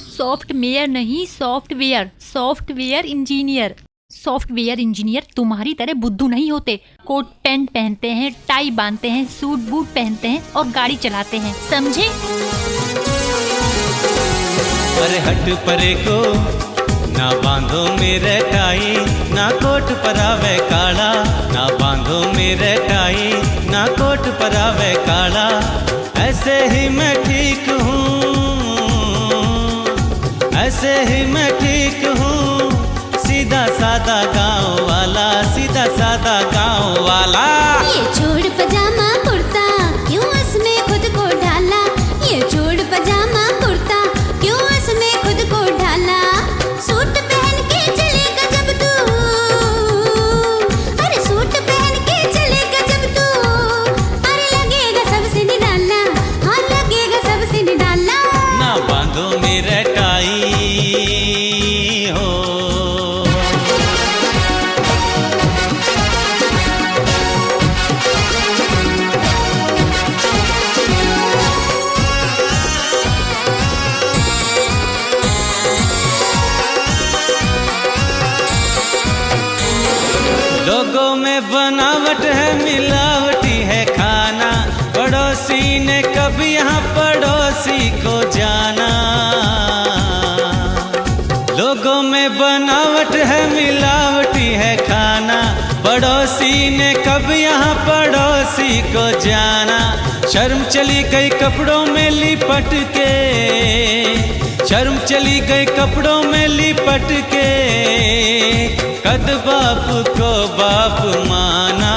सॉफ्टवेयर नहीं, software. Software engineer. Software engineer तुम्हारी तरह बुद्धू नहीं होते। कोट पैंट पहनते हैं, टाई बांधते हैं, सूट बूट पहनते हैं और गाड़ी चलाते हैं, समझे? अरे हट परे को ना बांधो मेरे टाई, ना कोट परावे काला। ना बांधो मेरे टाई, ना कोट परावे काला। ऐसे ही मैं ठीक हूँ, ऐसे ही मैं ठीक हूँ। सीधा सादा गाँव वाला, सीधा सादा गाँव वाला। ये छोड़ पजामा कुर्ता, क्यों इसमें खुद को ढाला? ये छोड़ पजामा कुर्ता, क्यों इसमें खुद को ढाला? सूट पहन के चलेगा जब तू, अरे सूट पहन के चलेगा जब तू, अरे लगेगा सबसे निराला। हाँ लगेगा सबसे निराला। ना बांधो मेरे टाई हो। लोगों में बनावट है, मिलावटी है खाना। पड़ोसी ने कभी यहाँ पड़ोसी को जाना। लोगों में बनावट है, मिलावटी है खाना। पड़ोसी ने कभी यहाँ पड़ोसी को जाना। शर्म चली गई कपड़ों में लिपट के, शर्म चली गई कपड़ों में लिपट के। कद बाप को बाप माना,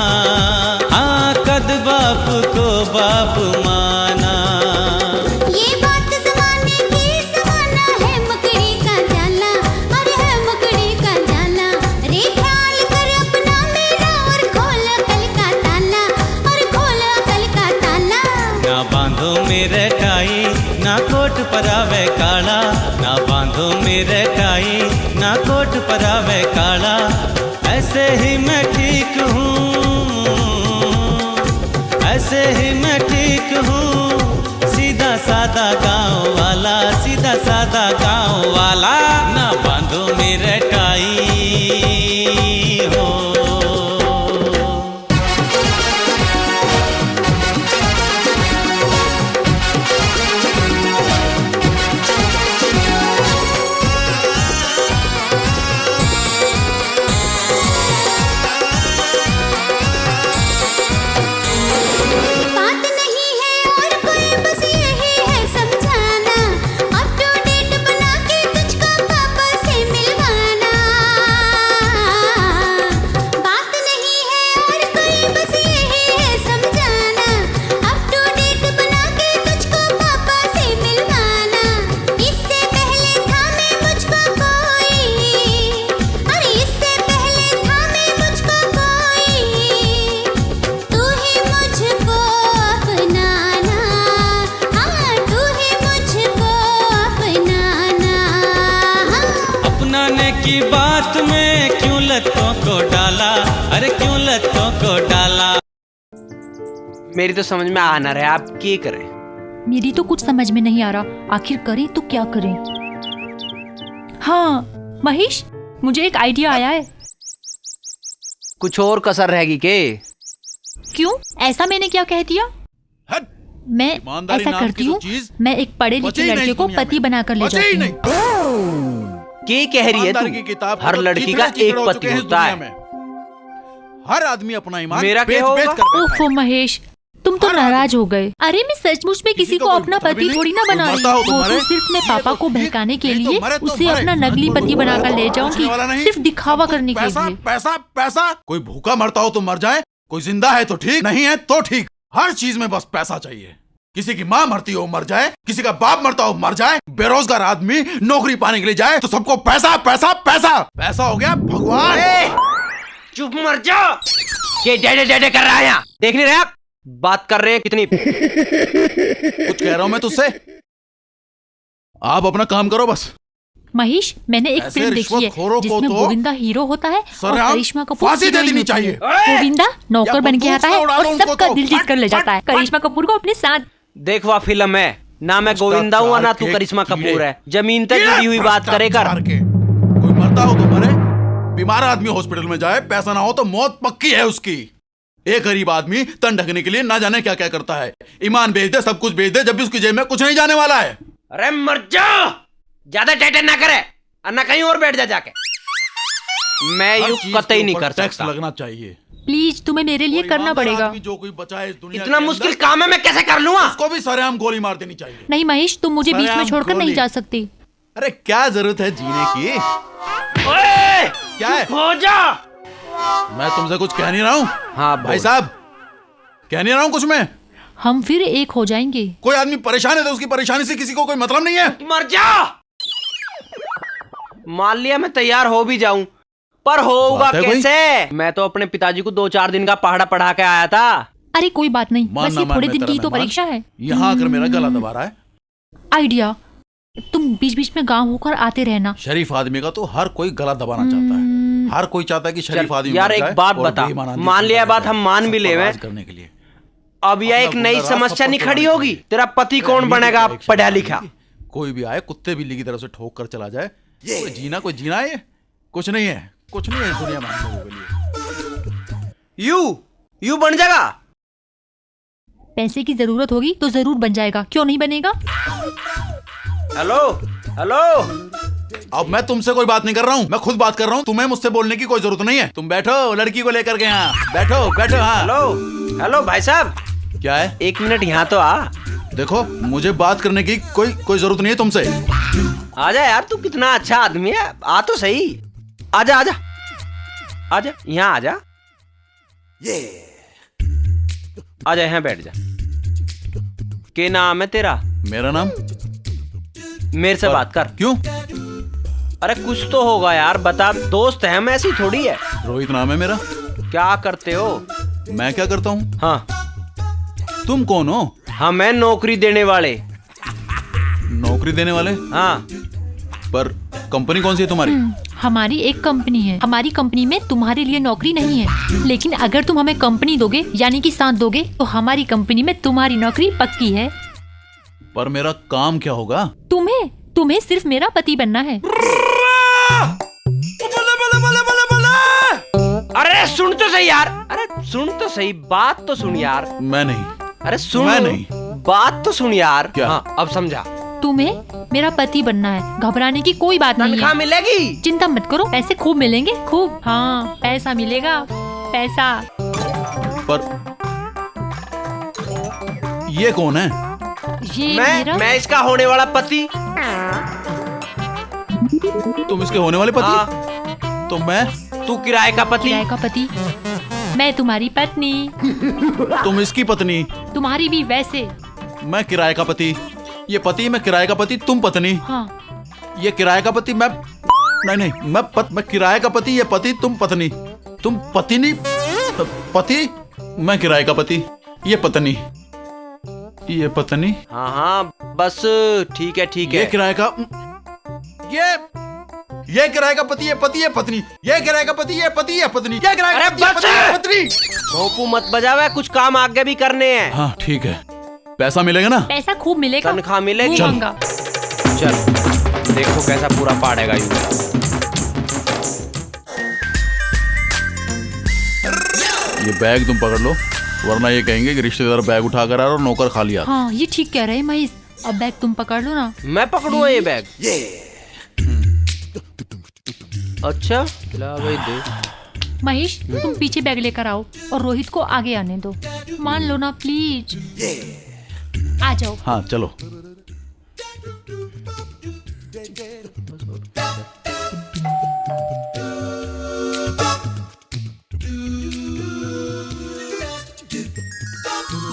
हाँ कद बाप को बाप माना। ये बात ज़माने की, ज़माना है मकड़ी का जाला। अरे है मकड़ी का जाला। अरे ख्याल कर अपना मेरा और खोल अकल का ताला, और खोल अकल का ताला। ना बांधो मेरे टाई, ना कोट परावे काला। ना बांधो मेरे टाई, ना कोट परावे काला। ऐसे ही मैं ठीक हूँ, ऐसे ही मैं ठीक हूँ। सीधा सादा गाँव वाला, सीधा सादा गाँव वाला। ना बांधो मेरे टाई हो। बात नहीं है और कोई, बस यही है समझाना। अप टू डेट बना के तुझको पापा से मिलवाना। बात नहीं है और कोई, बस यही है समझाना। अप टू डेट बना के तुझको पापा से मिलवाना। इससे पहले था मैं मुझको कोई, अरे इससे पहले था मैं मुझको कोई। तू ही मुझको अपनाना, हाँ तू ही मुझको अपनाना। अपनाने की बात में क्यों लतों को डाला? अरे क्यों लतों को डाला? मेरी तो समझ में आ ना रहा आप क्या करें। मेरी तो कुछ समझ में नहीं आ रहा, आखिर करें तो क्या करें। हाँ महेश, मुझे एक आइडिया आया है। कुछ और कसर रहेगी के? क्यों, ऐसा मैंने क्या कह दिया? मैं ऐसा करती हूँ, मैं एक पढ़े लिखे लड़के को पति बनाकर ले जाती हूँ। क्या कह रही है तू? हर लड़की का एक पति होता है। हर आदमी अपना ईमान मेरा क्या बेच होगा? कर ओफो महेश, तुम तो नाराज हो गए। अरे मैं सचमुच में किसी को अपना पति थोड़ी ना बना रही हूँ। वो तो सिर्फ मैं पापा को बहकाने के लिए उसे अपना नकली पति बनाकर ले जाऊंगी, सिर्फ दिखावा करने के लिए। पैसा पैसा, कोई भूखा मरता हो तो मर जाए, कोई जिंदा है तो ठीक, नहीं है तो ठीक। हर चीज में बस पैसा चाहिए। किसी की माँ मरती हो मर जाए, किसी का बाप मरता हो मर जाए, बेरोजगार आदमी नौकरी पाने के लिए जाए तो सबको पैसा पैसा पैसा। पैसा हो गया भगवान। चुप मर जा। ये डेडे डेडे कर रहा है यहाँ, देख नहीं रहे आप? बात कर रहे हैं कितनी। कुछ कह रहा हूं मैं तुझसे, आप अपना काम करो बस। महेश, मैंने एक फिल्म देखी है जिसमें गोविंदा हीरो होता है और करिश्मा कपूर फांसी दे देनी चाहिए। गोविंदा नौकर बन के आता है और सबका दिल जीत कर ले जाता है करिश्मा कपूर को अपने साथ। देख वह फिल्म है ना, मैं गोविंदा हूँ ना तू करिश्मा कपूर है। जमीन तक जुड़ी हुई बात करे कर। कोई मरता हो तो मरे, बीमार आदमी हॉस्पिटल में जाए, पैसा ना हो तो मौत पक्की है उसकी। एक गरीब आदमी तन ढकने के लिए ना जाने क्या क्या करता है, ईमान बेच दे, सब कुछ बेच दे, जब भी उसकी जेब में कुछ नहीं जाने वाला है। अरे मर जा, ज्यादा टेटन ना करे और ना कहीं और बैठ जा जाके। मैं यूं कतई नहीं कर सकता। टैक्स लगना चाहिए। प्लीज तुम्हें मेरे लिए करना पड़ेगा। जो कोई बचा है इस दुनिया इतना मुश्किल काम है, मैं कैसे कर लूंगा? उसको भी सरेआम गोली मार देनी चाहिए। नहीं महेश, तुम मुझे बीच में छोड़कर नहीं जा सकती। अरे क्या जरूरत है जीने की? ओए, क्या है? हो जा। मैं तुमसे कुछ कह नहीं रहा हूँ। हाँ भाई साहब, कह नहीं रहा हूँ कुछ मैं। हम फिर एक हो जाएंगे। कोई आदमी परेशान है तो उसकी परेशानी से किसी को कोई मतलब नहीं है। मर जा। मान लिया मैं तैयार हो भी जाऊं, पर होगा कैसे? मैं तो अपने पिताजी को 2-4 दिन का पहाड़ा पढ़ा के आया था। अरे कोई बात नहीं, बस ये थोड़े दिन की तो परीक्षा है। यहाँ आकर मेरा गला दबा रहा है। आइडिया, तुम बीच बीच में गाँव होकर आते रहना। शरीफ आदमी का तो हर कोई गला दबाना चाहता है। हर कोई चाहता है कि शरीफ आदमी यार एक बात बता, मान लिया बात हम मान भी ले करने के लिए, अब यह एक नई समस्या नहीं खड़ी होगी? तेरा पति कौन बनेगा पढ़ा लिखा? कोई भी आए कुत्ते बिल्ली की तरफ से ठोक कर चला जाए। कोई जीना है, कुछ नहीं है, कुछ नहीं है इस दुनिया में हम लोगों के लिए। यू बन जाएगा। पैसे की जरूरत होगी तो जरूर बन जाएगा, क्यों नहीं बनेगा? हेलो हेलो, अब मैं तुमसे कोई बात नहीं कर रहा हूँ, मैं खुद बात कर रहा हूँ। तुम्हें मुझसे बोलने की कोई जरूरत नहीं है। तुम बैठो, लड़की को लेकर के यहाँ बैठो बैठो। हाँ हेलो भाई साहब, क्या है? 1 मिनट यहाँ तो आ। देखो, मुझे बात करने की कोई जरूरत नहीं है तुमसे। आजा यार, तू कितना अच्छा आदमी है, आ तो सही। आजा आजा आजा, यहाँ आजा। आजा यहाँ बैठ जा। क्या नाम है तेरा? मेरा नाम? मेरे से बात कर। क्यों? अरे कुछ तो होगा यार, बता। दोस्त है हम, ऐसी थोड़ी है। रोहित नाम है मेरा। क्या करते हो? मैं क्या करता हूँ? हाँ। तुम कौन हो? हम हैं नौकरी देने वाले। नौकरी देने वाले? हाँ। पर कंपनी कौन सी है तुम्हारी? हमारी एक कंपनी है। हमारी कंपनी में तुम्हारे लिए नौकरी नहीं है, लेकिन अगर तुम हमें कंपनी दोगे, यानी कि साथ दोगे, तो हमारी कंपनी में तुम्हारी नौकरी पक्की है। पर मेरा काम क्या होगा? तुम्हें सिर्फ मेरा पति बनना है। अरे सुन तो सही यार, अरे सुन तो सही, बात तो सुन यार। मैं नहीं। अरे सुन, मैं नहीं। बात तो सुन यार। क्या? हाँ, अब समझा। तुम्हें मेरा पति बनना है, घबराने की कोई बात नहीं है। तनख्वाह मिलेगी? चिंता मत करो, पैसे खूब मिलेंगे, खूब। हाँ, पैसा मिलेगा, पैसा। पर ये कौन है? ये मैं इसका होने वाला पति। तुम इसके होने वाले पति? हाँ। तो मैं? तू किराए का पति। किराए का पति। मैं तुम्हारी पत्नी। तुम इसकी पत्नी। तुम्हारी भी वैसे। मैं किराए का पति, ये पति, मैं किराए का पति, तुम पत्नी। हाँ। ये किराए का पति, मैं नहीं, मैं किराए का पति, ये पति, तुम पत्नी। तुम पत्नी, पति, मैं किराए का पति, ये पत्नी, ये पत्नी। हाँ हाँ, बस ठीक है ठीक है। ये किराए का, ये किराए का पति, ये पति, ये पत्नी, ये किराए का पति, ये पति, ये पत्नी, ये किराए का पति, ये पत्नी। भोंपू मत बजावे, कुछ काम आगे भी करने हैं। हाँ ठीक है, पैसा मिलेगा ना? पैसा खूब मिलेगा, तनख्वाह मिलेगी। खूब महंगा। चल देखो कैसा पूरा पाड़ेगा यूं। ये बैग तुम पकड़ लो, वरना ये कहेंगे कि रिश्तेदार बैग उठा कर आ रहा और नौकर खाली आ रहा। हाँ ये ठीक कह रहे हैं महेश। अब बैग तुम पकड़ लो ना। मैं पकड़ूंगा ये बैग? अच्छा ला भाई दे। महेश तुम पीछे बैग लेकर आओ और रोहित को आगे आने दो। मान लो ना प्लीज। आ जाओ। हाँ चलो।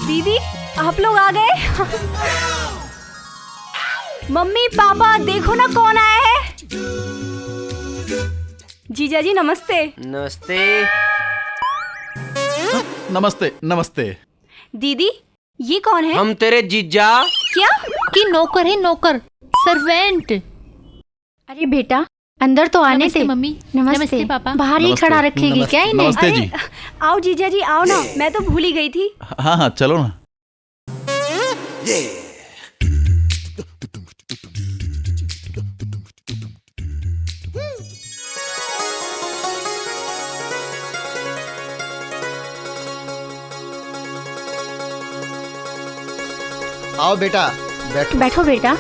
दीदी आप लोग आ गए। मम्मी पापा देखो ना कौन आया है। जीजा जी नमस्ते। नमस्ते। नमस्ते नमस्ते। दीदी ये कौन है? हम तेरे जीजा। क्या? कि नौकर है, नौकर, सर्वेंट। अरे बेटा अंदर तो आने नमस्ते दे। मम्मी। नमस्ते नमस्ते पापा। बाहर ही खड़ा रखेगी क्या इन्हें? नमस्ते जी। आओ जीजा जी आओ ना, मैं तो भूल ही गई थी। हाँ हाँ चलो ना। आओ बेटा बैठो। बैठो बेटा।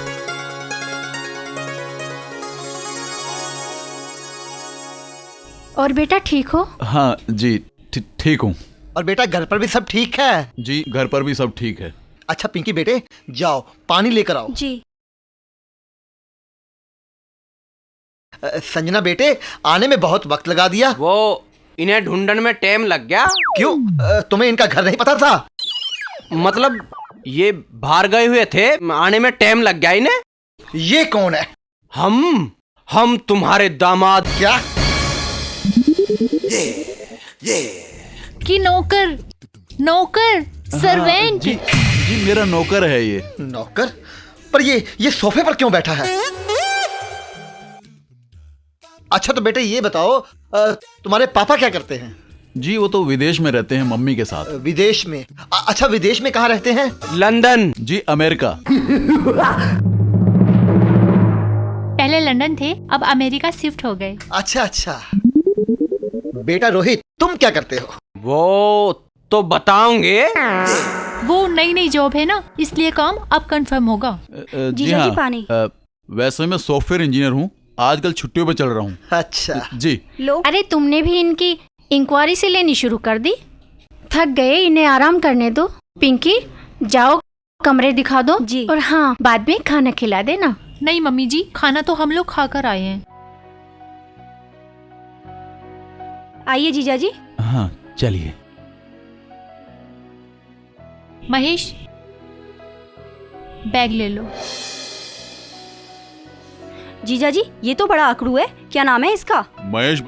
और बेटा ठीक हो? हाँ जी ठीक हूँ। और बेटा घर पर भी सब ठीक है? जी घर पर भी सब ठीक है। अच्छा पिंकी बेटे जाओ पानी लेकर आओ। जी। संजना बेटे आने में बहुत वक्त लगा दिया। वो इन्हें ढूंढने में टाइम लग गया। क्यों तुम्हें इनका घर नहीं पता था? मतलब ये बाहर गए हुए थे, आने में टाइम लग गया इन्हें। ये कौन है? हम तुम्हारे दामाद। क्या? कि नौकर, नौकर, सर्वेंट। जी जी मेरा नौकर है ये। नौकर? पर ये सोफे पर क्यों बैठा है? अच्छा तो बेटे ये बताओ तुम्हारे पापा क्या करते हैं? जी वो तो विदेश में रहते हैं मम्मी के साथ। विदेश में? अच्छा विदेश में कहाँ रहते हैं? लंदन। जी अमेरिका। पहले लंदन थे, अब अमेरिका शिफ्ट हो गए। अच्छा अच्छा। बेटा रोहित तुम क्या करते हो? वो तो बताओगे। वो नई जॉब है ना, इसलिए काम अब कंफर्म होगा। जी जीजा हाँ जी पानी। वैसे मैं सॉफ्टवेयर इंजीनियर हूँ, आजकल छुट्टियों पे चल रहा हूँ। अच्छा जी। लो। अरे तुमने भी इनकी इंक्वायरी से लेनी शुरू कर दी। थक गए, इन्हें आराम करने दो। पिंकी जाओ कमरे दिखा दो जी। और हाँ बाद में खाना खिला देना। नहीं मम्मी जी, खाना तो हम लोग खाकर आए हैं। आइए जीजा जी। हाँ चलिए। महेश बैग ले लो। जीजा जी ये तो बड़ा अकड़ू है, क्या नाम है इसका? महेश।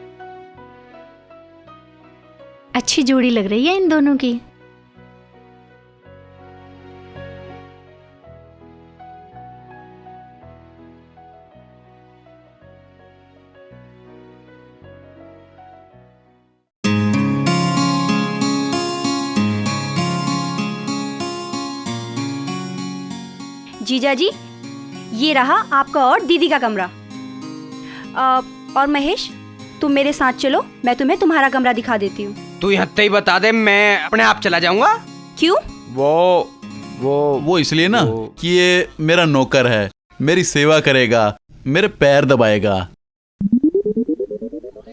अच्छी जोड़ी लग रही है इन दोनों की। जीजा जी ये रहा आपका और दीदी का कमरा। और महेश तुम मेरे साथ चलो, मैं तुम्हें तुम्हारा कमरा दिखा देती हूँ। तू यहाँ ही बता दे, मैं अपने आप चला जाऊंगा। क्यों? वो इसलिए ना कि ये मेरा नौकर है, मेरी सेवा करेगा, मेरे पैर दबाएगा।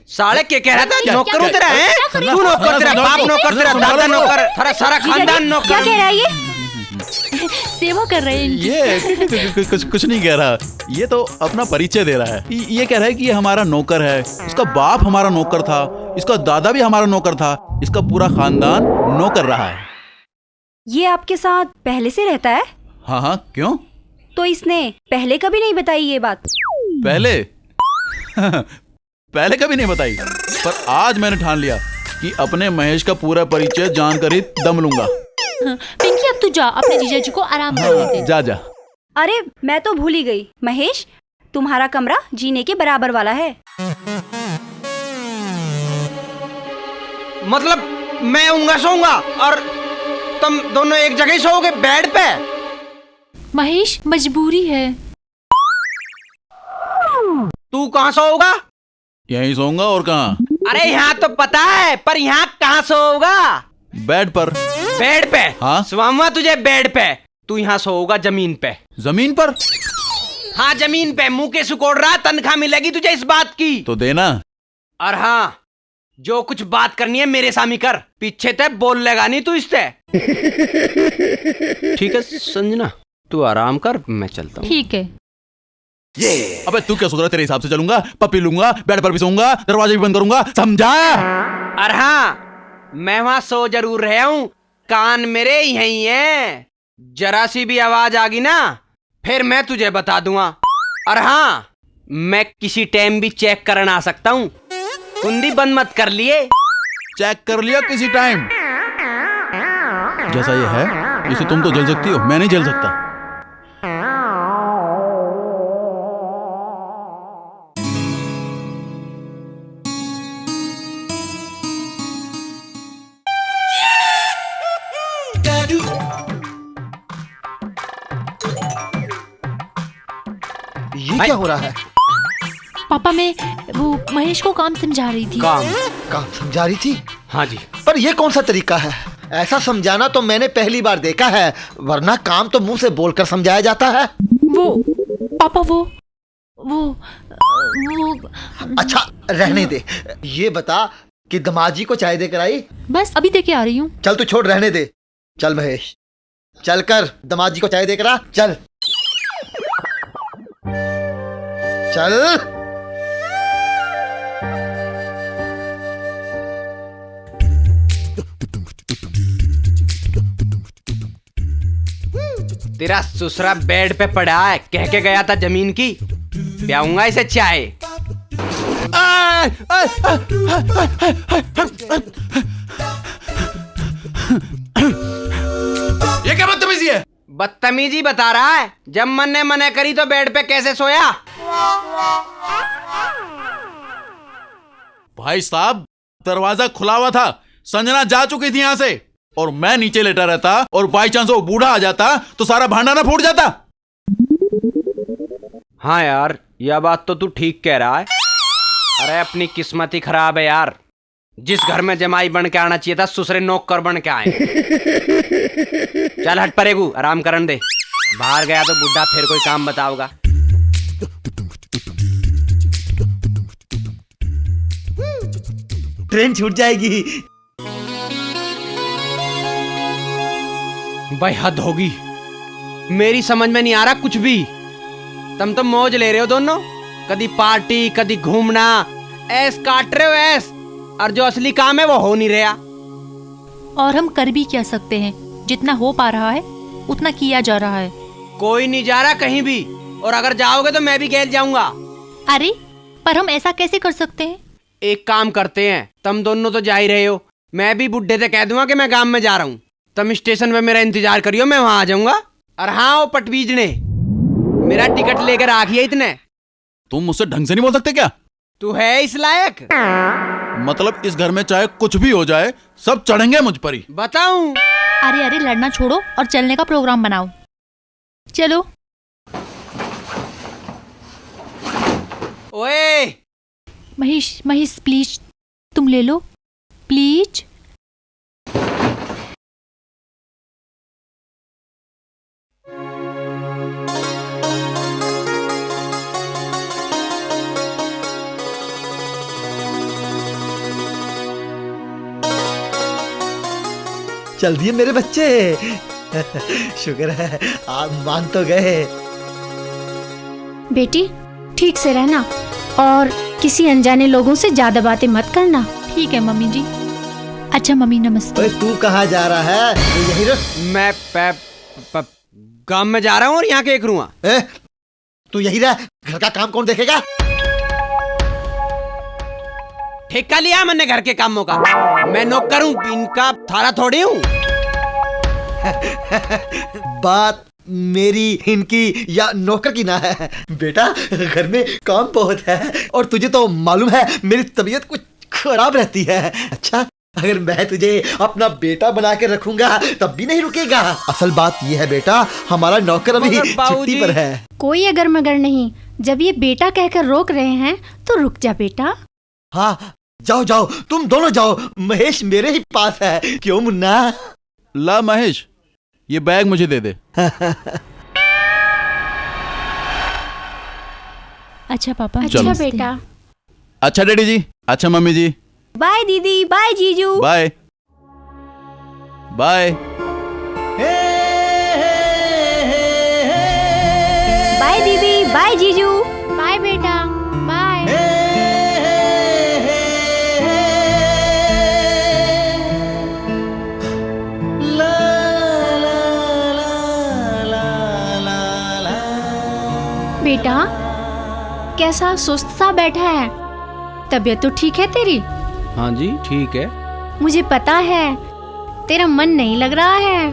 साले क्या कह रहा था? नौकर तेरा है? तू नौकर, तेरा बाप नौकर, तेरा दादा नौकर, सारा खानदान नौकर। क्या कह रहा है ये? सेवा कर रहे हैं। ये कुछ नहीं कह रहा, ये तो अपना परिचय दे रहा है। ये कह रहा है कि ये हमारा नौकर है, इसका बाप हमारा नौकर था, इसका दादा भी हमारा नौकर था, इसका पूरा खानदान नौकर रहा है। ये आपके साथ पहले से रहता है? हाँ हाँ क्यों? तो इसने पहले कभी नहीं बताई ये बात? पहले पहले कभी नहीं बताई, पर आज मैंने ठान लिया कि अपने महेश का पूरा परिचय जानकर ही दम लूंगा। पिंकी अब तू जा, अपने जीजा जी को आराम करने दे। जा जा। अरे मैं तो भूल ही गई, महेश तुम्हारा कमरा जीने के बराबर वाला है। मतलब मैं ऊँगा सोऊंगा और तुम दोनों एक जगह सोओगे बेड पे? महेश मजबूरी है। तू कहाँ सोओगा? यहीं सोऊंगा और कहाँ? अरे यहाँ तो पता है, पर यहाँ कहाँ सोओगा? बेड पर। बेड पे? हाँ। सुआऊंगा तुझे बेड पे। तू यहाँ सोओगा जमीन पे। जमीन पर? हाँ जमीन पे। मुंह के सुकोड़ रहा, तनख्वाह मिलेगी तुझे इस बात की। तो देना। और हाँ, जो कुछ बात करनी है मेरे सामी कर, पीछे ते बोल लेगा नहीं तू इससे। ठीक है संजना, तू आराम कर, मैं चलता हूँ। ठीक है। अबे तू क्या सोच रहा है? तेरे हिसाब से चलूंगा, पप्पी लूंगा, बेड पर भी सोऊंगा, दरवाजे भी बंद करूंगा, समझा? और हाँ, मैं वहां सो जरूर रहा हूँ, कान मेरे यहीं हैं। जरा सी भी आवाज आ गई ना, फिर मैं तुझे बता दूंगा। और हाँ, मैं किसी टाइम भी चेक करना आ सकता हूँ, कुंडी बंद मत कर लिए। चेक कर लिया किसी टाइम। जैसा ये है, इसे तुम तो जल सकती हो, मैं नहीं जल सकता। ये क्या हो रहा है? पापा, मैं वो महेश को काम समझा रही थी। काम समझा रही थी? हाँ जी। पर ये कौन सा तरीका है? ऐसा समझाना तो मैंने पहली बार देखा है, वरना काम तो मुंह से बोलकर समझाया जाता है। वो पापा, वो अच्छा रहने दे। ये बता कि दमाजी को चाय देकर आई? बस अभी देके आ रही हूँ। चल तू छोड़, रहने दे। चल महेश, चल कर दमाजी को चाय देकर आ। चल चल। तेरा ससुरा बेड पे पड़ा है, कह के गया था जमीन की, पियाऊंगा इसे चाय। ये क्या बदतमीजी है? बदतमीजी बता रहा है, जब मन ने मना करी तो बेड पे कैसे सोया? भाई साहब, दरवाजा खुला हुआ था, संजना जा चुकी थी यहाँ से, और मैं नीचे लेटा रहता, और बाई चांस वो बूढ़ा आ जाता तो सारा भांडा ना फूट जाता। हाँ यार, यह बात तो तू ठीक कह रहा है। अरे अपनी किस्मत ही खराब है यार, जिस घर में जमाई बन के आना चाहिए था, ससुरे नौकर बन के आए। चल हट परेगू, आराम करन दे। बाहर गया तो बुढ़ा फिर कोई काम बताओगा। ट्रेन छूट जाएगी। भाई हद होगी, मेरी समझ में नहीं आ रहा कुछ भी। तुम तो मौज ले रहे हो दोनों, कभी पार्टी कभी घूमना, ऐस काट रहे हो ऐस, और जो असली काम है वो हो नहीं रहा। और हम कर भी क्या सकते हैं, जितना हो पा रहा है उतना किया जा रहा है। कोई नहीं जा रहा कहीं भी, और अगर जाओगे तो मैं भी गैल जाऊंगा। अरे पर हम ऐसा कैसे कर सकते हैं? एक काम करते हैं, तुम दोनों तो जा ही रहे हो, मैं भी बुड्ढे से कह दूंगा कि मैं गांव में जा रहा हूँ, तुम स्टेशन पे मेरा इंतजार करियो, मैं वहां आ जाऊंगा। और हाँ, वो पटवीज ने मेरा टिकट लेकर आखी है इतने। तुम मुझसे ढंग से नहीं बोल सकते क्या? तू है इस लायक? मतलब इस घर में चाहे कुछ भी हो जाए, सब चढ़ेंगे मुझ पर ही। बताऊं? अरे अरे, लड़ना छोड़ो और चलने का प्रोग्राम बनाओ। चलो। ओए महेश, महेश प्लीज तुम ले लो प्लीज। चल दिए मेरे बच्चे। शुक्र है आप मान तो गए। बेटी ठीक से रहना और किसी अनजाने लोगों से ज्यादा बातें मत करना। ठीक है मम्मी जी। अच्छा मम्मी नमस्ते। ओए तू कहाँ जा रहा है? तू यही रह। मैं गांव में जा रहा हूँ और यहाँ के एक रुआ। तू यही रह, घर का काम कौन देखेगा? ठेका लिया मैंने घर के कामों का, मैं नौकर हूँ, इनका थारा थोड़ी हूँ। बात मेरी इनकी या नौकर की ना है बेटा, घर में काम बहुत है और तुझे तो मालूम है मेरी तबीयत कुछ खराब रहती है। अच्छा अगर मैं तुझे अपना बेटा बना के रखूंगा तब भी नहीं रुकेगा। असल बात यह है बेटा, हमारा नौकर अभी छुट्टी पर है। कोई अगर मगर नहीं, जब ये बेटा कहकर रोक रहे हैं तो रुक जा बेटा। हाँ जाओ जाओ, तुम दोनों जाओ, महेश मेरे ही पास है। क्यों मुन्ना? ला महेश, ये बैग मुझे दे दे। अच्छा पापा। अच्छा बेटा। अच्छा डैडी जी, अच्छा मम्मी जी। बाय दीदी, बाय जीजू। बाय बाय बाय दीदी, बाय जीजू। बाय बेटा, बाय। बेटा कैसा सुस्त सा बैठा है? तबीयत तो ठीक है तेरी? हाँ जी ठीक है। मुझे पता है तेरा मन नहीं लग रहा है।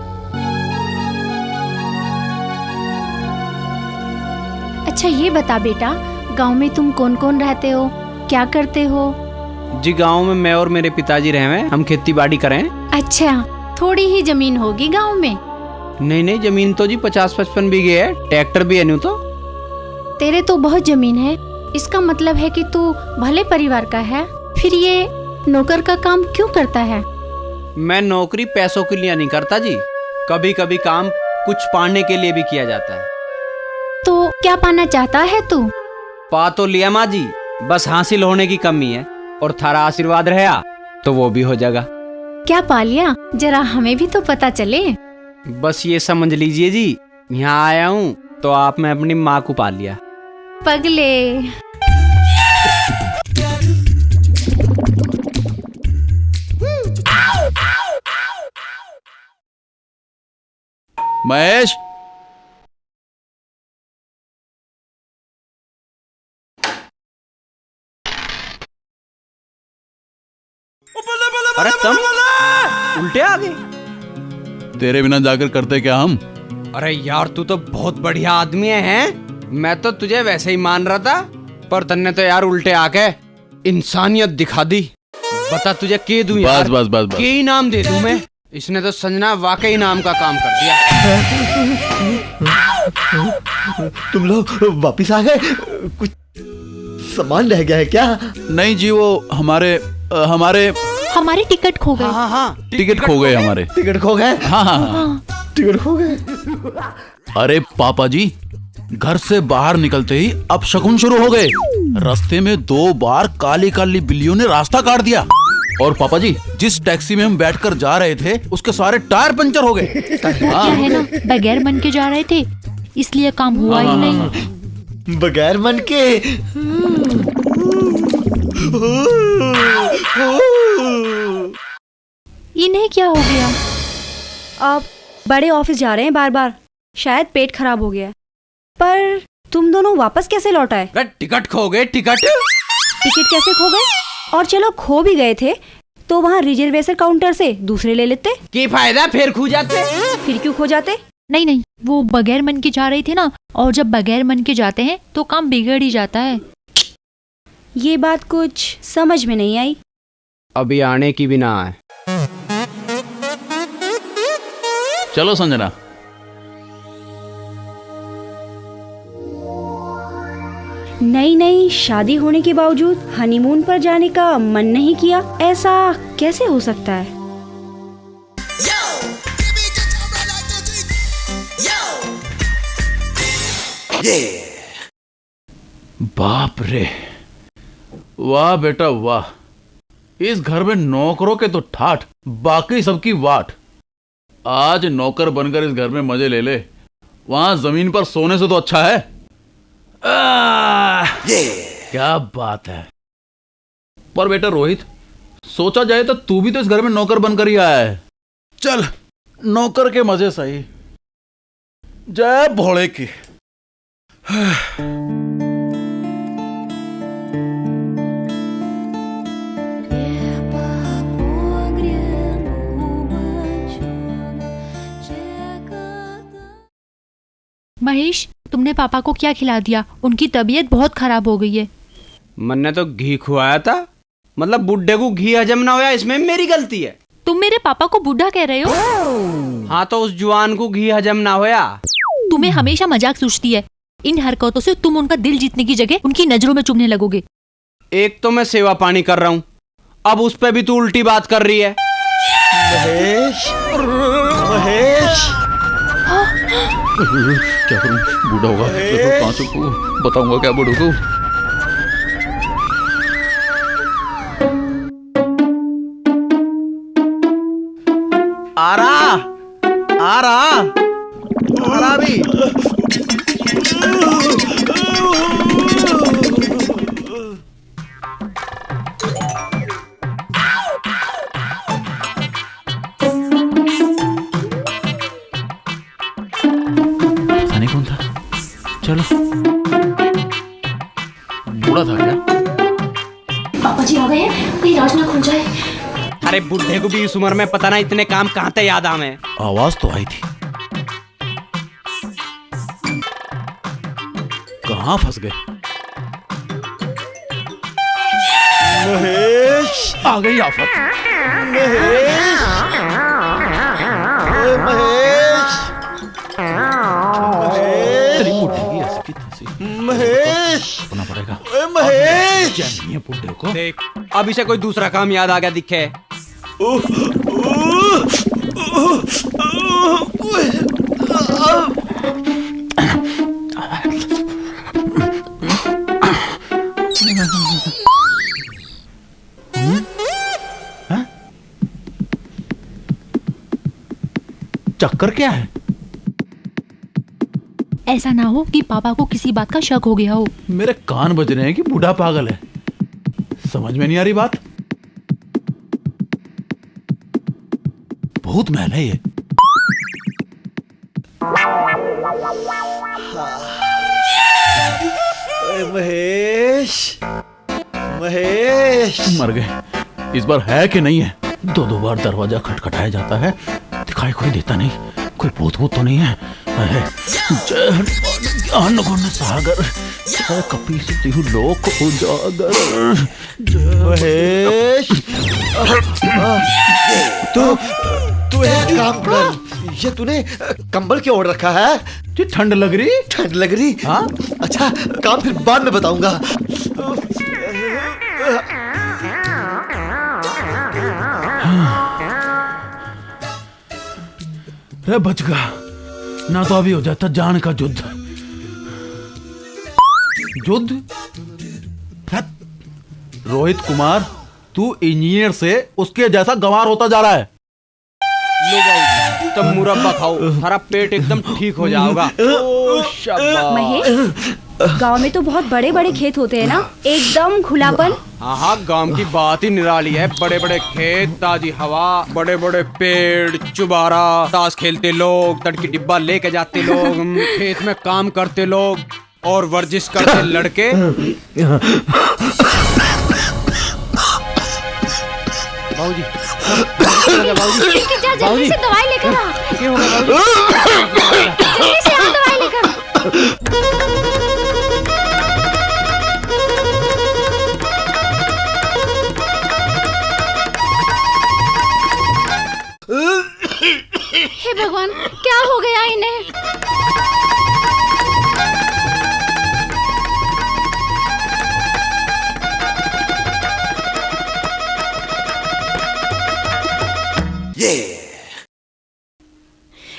अच्छा ये बता बेटा, गांव में तुम कौन कौन रहते हो, क्या करते हो? जी गांव में मैं और मेरे पिताजी रहे हैं, हम खेती बाड़ी करें। अच्छा, थोड़ी ही जमीन होगी गांव में? नहीं नहीं, जमीन तो जी 50-55 बीघे है, ट्रैक्टर भी है न्यू तो। तेरे तो बहुत जमीन है, इसका मतलब है कि तू भले परिवार का है। फिर ये नौकर का काम क्यों करता है? मैं नौकरी पैसों के लिए नहीं करता जी, कभी कभी काम कुछ पाने के लिए भी किया जाता है। तो क्या पाना चाहता है तू? पा तो लिया माँ जी, बस हासिल होने की कमी है, और थारा आशीर्वाद रहा तो वो भी हो जाएगा। क्या पा लिया, जरा हमें भी तो पता चले। बस ये समझ लीजिए जी, यहाँ आया हूँ तो आप मैं अपनी माँ को पा लिया। पगले। महेश, अरे तुम उल्टे आ गए? तेरे बिना जाकर करते क्या हम? अरे यार तू तो बहुत बढ़िया आदमी है। मैं तो तुझे वैसे ही मान रहा था, पर तन्ने तो यार उल्टे आके इंसानियत दिखा दी। बता तुझे के दूं यार? बस बस बस बस। के इनाम दे दूं मैं? इसने तो संजना वाकई नाम का काम कर दिया। तुम लोग वापिस आ गए? कुछ सामान रह गया है क्या? नहीं जी, वो हमारे टिकट खो गए। हाँ हाँ, टिकट खो गए हमारे। टिकट खो गए? हाँ हाँ हाँ, टिकट खो गए। अरे पापा जी, घर से बाहर निकलते ही अब शकुन शुरू हो गए। रास्ते में 2 बार काली काली बिल्लियों ने रास्ता काट दिया। और पापा जी, जिस टैक्सी में हम बैठकर जा रहे थे उसके सारे टायर पंचर हो गए। क्या है ना, बगैर मन के जा रहे थे इसलिए काम हुआ ही नहीं। बगैर मन के? इन्हें क्या हो गया? आप बड़े ऑफिस जा रहे हैं बार बार, शायद पेट खराब हो गया। पर तुम दोनों वापस कैसे लौट आए? टिकट खो गए। टिकट कैसे खो गए? और चलो खो भी गए थे तो वहाँ रिजर्वेशन काउंटर से दूसरे ले लेते। की फायदा, फिर खो जाते। फिर क्यों खो जाते? नहीं, वो बगैर मन के जा रही थी ना, और जब बगैर मन के जाते हैं तो काम बिगड़ ही जाता है। ये बात कुछ समझ में नहीं आई। अभी आने की भी ना आए। चलो संजना। नई शादी होने के बावजूद हनीमून पर जाने का मन नहीं किया, ऐसा कैसे हो सकता है? बाप रे, वाह बेटा वाह। इस घर में नौकरों के तो ठाठ, बाकी सबकी वाट। आज नौकर बनकर इस घर में मजे ले ले, वहां जमीन पर सोने से तो अच्छा है। क्या बात है। पर बेटा रोहित, सोचा जाए तो तू भी तो इस घर में नौकर बनकर ही आया है। चल नौकर के मजे सही। जय भोले की। महेश, तुमने पापा को क्या खिला दिया? उनकी तबीयत बहुत खराब हो गई है। मन ने तो घी खुआया था, मतलब बुढ़े को घी हजम ना होया, इसमें मेरी गलती है? तुम मेरे पापा को बूढ़ा कह रहे हो? हाँ तो उस जुआन को घी हजम ना होया। तुम्हें हमेशा मजाक सूझती है। इन हरकतों से तुम उनका दिल जीतने की जगह उनकी नजरों में चुभने लगोगे। एक तो मैं सेवा पानी कर रहा हूँ, अब उस पे भी तू उल्टी बात कर रही है। महेश, महेश, क्या करूं? बूढ़ा होगा तो कहाँ से बताऊंगा क्या बूढ़ों को? आ रहा भी। खाने कौन था? चलो, बूढ़ा था क्या? पापा जी आ गए हैं, कहीं राज ना खुल जाए। अरे बुढ़े को भी इस उम्र में पता ना इतने काम कहाँ से याद आवे। आवाज तो आई थी, कहाँ फंस गए? महेश, आ गई आफत। महेश, महेश, तेरी बुढ़े की ऐसी की तैसी। महेश, होना पड़ेगा। महेश, नहीं है बुढ़े को। देख, अब इसे कोई दूसरा काम याद आ गया दिखे। चक्कर क्या है? ऐसा ना हो कि पापा को किसी बात का शक हो गया हो। मेरे कान बज रहे हैं कि बूढ़ा पागल है। समझ में नहीं आ रही बात। बहुत महल है ये। महेश, महेश, मर गए। इस बार है कि नहीं है? दो बार दरवाजा खटखटाया जाता है, दिखाई कोई देता नहीं। कोई भूत तो नहीं है? जय हनुमान ज्ञान गुण सागर, जय कपीस तिहु लोक उजागर। महेश, तू एक काम कर, ये तूने कंबल क्यों ओढ़ रखा है? ठंड लग रही? ठंड लग रही? हाँ। अच्छा, काम फिर बाद में बताऊंगा। रे बच गया, ना तो अभी हो जाता जान का युद्ध। युद्ध? रोहित कुमार, तू इंजीनियर से उसके जैसा गंवार होता जा रहा है। लो बाबू, तब मुरब्बा खाओ, सारा पेट एकदम ठीक हो जाएगा। महेश, गांव में तो बहुत बड़े बड़े खेत होते हैं ना, एकदम खुलापन। हाँ, गांव की बात ही निराली है। बड़े बड़े खेत, ताजी हवा, बड़े बड़े पेड़, चुबारा, ताश खेलते लोग, तड़की डिब्बा लेके जाते लोग, खेत में काम करते लोग और वर्जिश करते लड़के। बाबूजी, जल्दी से दवाई लेकर आ। जल्दी से आ दवाई लेकर। हे भगवान, क्या हो गया इन्हें?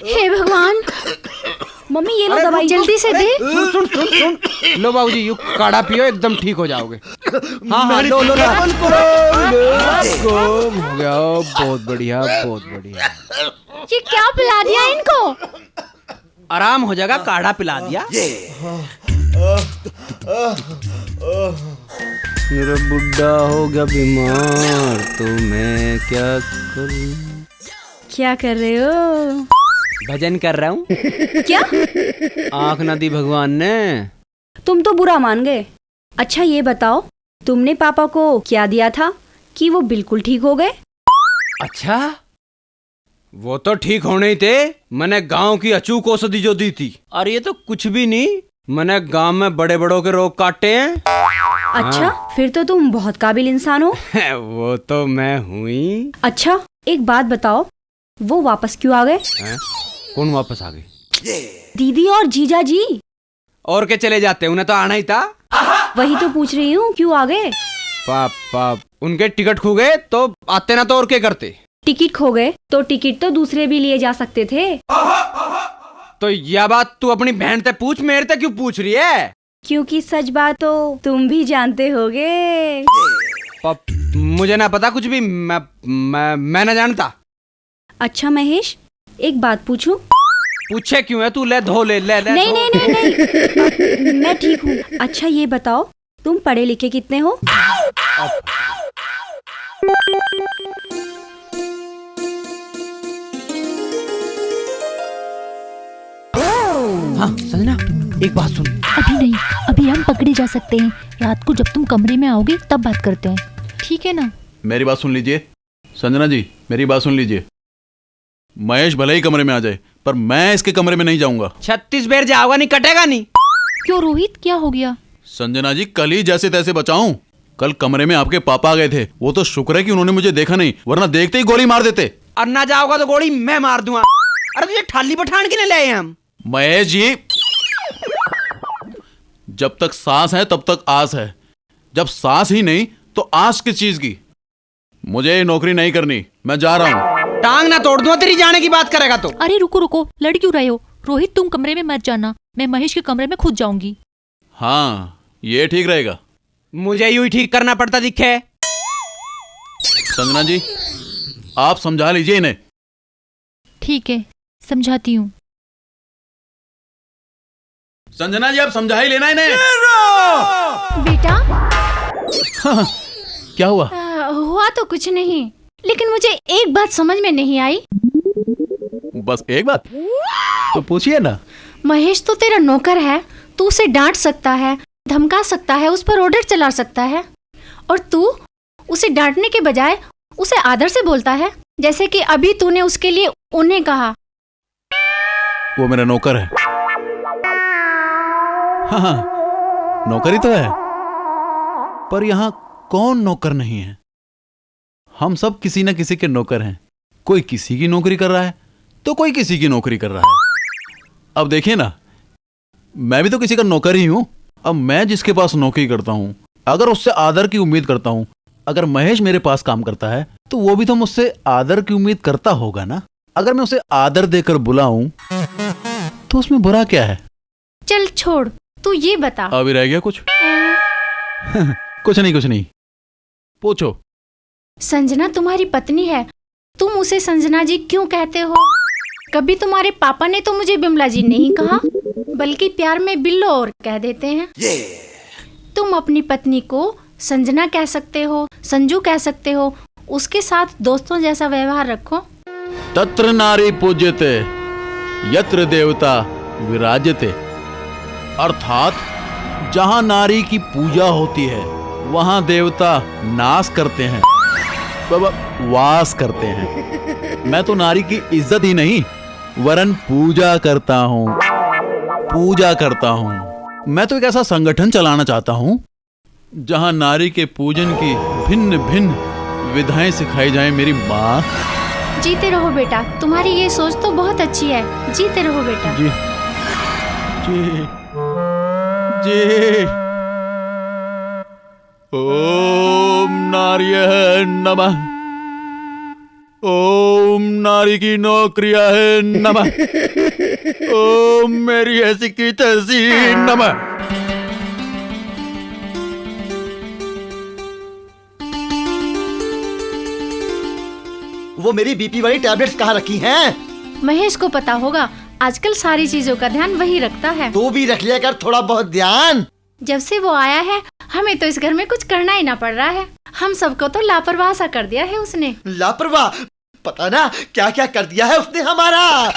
हे भगवान, मम्मी ये लो दवाई, जल्दी से दे। सुन। लो बाबूजी, यू काढ़ा पियो, एकदम ठीक हो जाओगे। हाँ, लो। हो गया, बहुत बढ़िया, बहुत बढ़िया। ये क्या पिला दिया इनको? आराम हो जाएगा, काढ़ा पिला दिया। मेरा बुड्ढा हो गया बीमार, तो मैं क्या करूं? क्या कर रहे हो? भजन कर रहा हूँ। क्या? आँख न दी भगवान ने। तुम तो बुरा मान गए। अच्छा ये बताओ, तुमने पापा को क्या दिया था कि वो बिल्कुल ठीक हो गए? अच्छा, वो तो ठीक होने ही थे। मैंने गांव की अचूक औषधि जो दी थी। और ये तो कुछ भी नहीं, मैंने गांव में बड़े बड़ों के रोग काटे हैं। अच्छा, फिर तो तुम बहुत काबिल इंसान हो। वो तो मैं हुई। अच्छा, एक बात बताओ, वो वापस क्यों आ गए? कौन वापस आ गई? दीदी और जीजा जी। और के चले जाते, उन्हें तो आना ही था। वही तो पूछ रही हूँ, क्यों आ गए? पापा, उनके टिकट खो गए तो आते ना तो और क्या करते? टिकट खो गए तो टिकट तो दूसरे भी लिए जा सकते थे। तो यह बात तू अपनी बहन से पूछ, मेरे से क्यों पूछ रही है? क्योंकि सच बात तो तुम भी जानते होगे। मुझे ना पता कुछ भी, मैं ना जानता। अच्छा महेश, एक बात पूछूं? पूछे क्यों है तू? ले धो ले ले, ले नहीं, नहीं नहीं नहीं मैं ठीक हूँ। अच्छा ये बताओ, तुम पढ़े लिखे कितने हो? हाँ संजना, एक बात सुन। अभी नहीं, अभी हम पकड़े जा सकते हैं। रात को जब तुम कमरे में आओगे तब बात करते हैं, ठीक है ना? मेरी बात सुन लीजिए संजना जी, मेरी बात सुन लीजिए। महेश भले ही कमरे में आ जाए, पर मैं इसके कमरे में नहीं जाऊंगा। 36 बार जाओगा नहीं, कटेगा नहीं। क्यों रोहित, क्या हो गया? संजना जी, कल ही जैसे तैसे बचाऊं। कल कमरे में आपके पापा आ गए थे, वो तो शुक्र है कि उन्होंने मुझे देखा नहीं, वरना देखते ही गोली मार देते। और ना जाओगा तो गोली मैं मार दूंगा। अरे तुझे ठाली पठान के ले आए हम। महेश जी, जब तक सांस है तब तक आस है, जब सांस ही नहीं तो आस किस चीज की? मुझे ये नौकरी नहीं करनी, मैं जा रहा हूँ। टांग ना तोड़ दूंगा तेरी जाने की बात करेगा तो। अरे रुको रुको, लड़ क्यों रहे हो? रोहित तुम कमरे में मत जाना, मैं महेश के कमरे में खुद जाऊंगी। हाँ, ये ठीक रहेगा। मुझे यूं ही ठीक करना पड़ता दिखे। संजना जी, आप समझा लीजिए इन्हें। ठीक है, समझाती हूँ। संजना जी, आप समझा ही लेना इन्हें। बेटा हाँ, क्या हुआ? हुआ तो कुछ नहीं, लेकिन मुझे एक बात समझ में नहीं आई। बस एक बात? तो पूछिए ना। महेश तो तेरा नौकर है, तू उसे डांट सकता है, धमका सकता है, उस पर ऑर्डर चला सकता है, और तू उसे डांटने के बजाय उसे आदर से बोलता है, जैसे कि अभी तूने उसके लिए उन्हें कहा। वो मेरा नौकर है। हाँ, नौकर ही तो है, पर यहाँ कौन नौकर नहीं है? हम सब किसी न किसी के नौकर हैं। कोई किसी की नौकरी कर रहा है तो कोई किसी की नौकरी कर रहा है। अब देखिए ना, मैं भी तो किसी का नौकर ही हूं। अब मैं जिसके पास नौकरी करता हूं, अगर उससे आदर की उम्मीद करता हूं, अगर महेश मेरे पास काम करता है तो वो भी तो मुझसे आदर की उम्मीद करता होगा ना। अगर मैं उसे आदर देकर बुलाऊं तो उसमें बुरा क्या है? चल छोड़, तू ये बता। अभी रह गया कुछ? कुछ नहीं, पूछो। संजना तुम्हारी पत्नी है, तुम उसे संजना जी क्यों कहते हो? कभी तुम्हारे पापा ने तो मुझे बिमला जी नहीं कहा, बल्कि प्यार में बिल्लो और कह देते हैं। तुम अपनी पत्नी को संजना कह सकते हो, संजू कह सकते हो, उसके साथ दोस्तों जैसा व्यवहार रखो। तत्र नारी पूज्यते यत्र देवता विराजते, अर्थात जहां नारी की पूजा होती है वहां देवता नाश करते हैं, वास करते हैं। मैं तो नारी की इज्जत ही नहीं वरन पूजा करता हूँ। मैं तो एक ऐसा संगठन चलाना चाहता हूँ जहां नारी के पूजन की भिन्न भिन्न विधाएं सिखाई जाएं। मेरी माँ। जीते रहो बेटा, तुम्हारी ये सोच तो बहुत अच्छी है। जीते रहो बेटा। जी जी जी। ओम नार्यः नमः। ओम नारी की नौकरियां है नमः। ओम मेरी ऐसी की तैसी नमः। वो मेरी बीपी वाली टैबलेट्स कहाँ रखी हैं? महेश को पता होगा, आजकल सारी चीजों का ध्यान वही रखता है। तू भी रख लिया कर थोड़ा बहुत ध्यान। जब से वो आया है हमें तो इस घर में कुछ करना ही ना पड़ रहा है। हम सबको तो लापरवाह सा कर दिया है उसने। लापरवाह? पता ना क्या क्या कर दिया है उसने हमारा।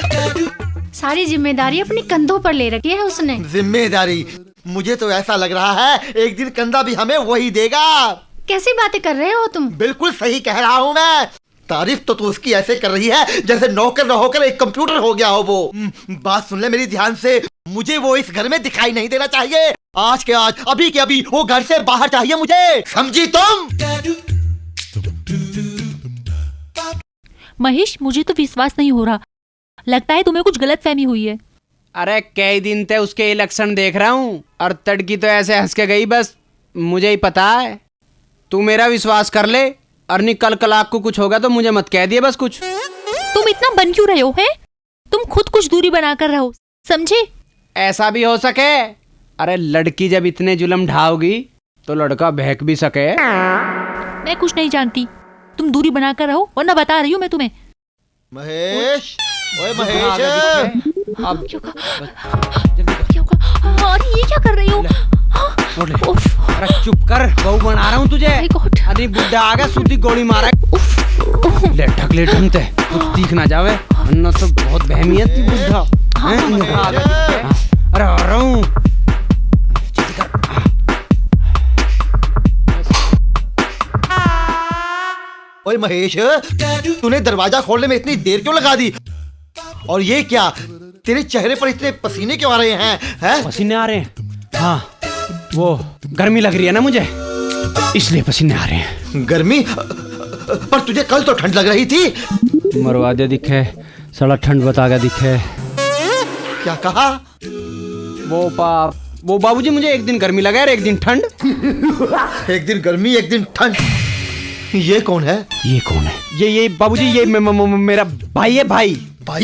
सारी जिम्मेदारी अपने कंधों पर ले रखी है उसने। जिम्मेदारी? मुझे तो ऐसा लग रहा है एक दिन कंधा भी हमें वही देगा। कैसी बातें कर रहे हो तुम? बिल्कुल सही कह रहा हूँ मैं। तारीफ तो तू उसकी ऐसे कर रही है जैसे नौकर न होकर एक कंप्यूटर हो गया हो वो। बात सुन ले मेरी ध्यान से। मुझे वो इस घर में दिखाई नहीं देना चाहिए। आज के आज, अभी के अभी वो घर से बाहर चाहिए मुझे, समझी तुम? महेश, मुझे तो विश्वास नहीं हो रहा। लगता है तुम्हें कुछ गलत फहमी हुई है। अरे कई दिन से उसके इलेक्शन देख रहा हूँ और तड़की तो ऐसे हंस के गई, बस मुझे ही पता है। तू मेरा विश्वास कर ले और नहीं कल कलाक को कुछ होगा तो मुझे मत कह दिए बस कुछ। तुम इतना बन क्यों रहे हो? हैं? तुम खुद कुछ दूरी बनाकर रहो, समझे? ऐसा भी हो सके। अरे लड़की जब इतने जुल्म ढाओगी तो लड़का बहक भी सके। मैं कुछ नहीं जानती, तुम दूरी बनाकर रहो, वरना बता रही हूँ मैं तुम्हें। महेश, ओए महेश, अब क्या होगा? और ये क्या कर रही हो? अरे चुप कर, बहू बना रहा हूँ तुझे। अरे बुढ़ा आ गया, सूदी गोली मारा। ले ढक ले ढंगते, कुछ दिख ना जावे, वरना तो बहुत बहमियत थी बुढ़ा। अरे आ रहा हूँ। ओए महेश, तूने दरवाजा खोलने में इतनी देर क्यों लगा दी? और ये क्या, तेरे चेहरे पर इतने पसीने क्यों आ रहे हैं? पसीने आ रहे हैं? हाँ, वो गर्मी लग रही है ना मुझे, इसलिए पसीने आ रहे हैं। गर्मी? पर तुझे कल तो ठंड लग रही थी। मरवा दे दिखे, साला ठंड बता के दिखे। क्या कहा? वो बाबूजी, मुझे एक दिन गर्मी लगा और एक दिन ठंड। एक दिन गर्मी, एक दिन ठंड। ये कौन है? ये कौन है? ये बाबूजी, ये मेरा भाई है। भाई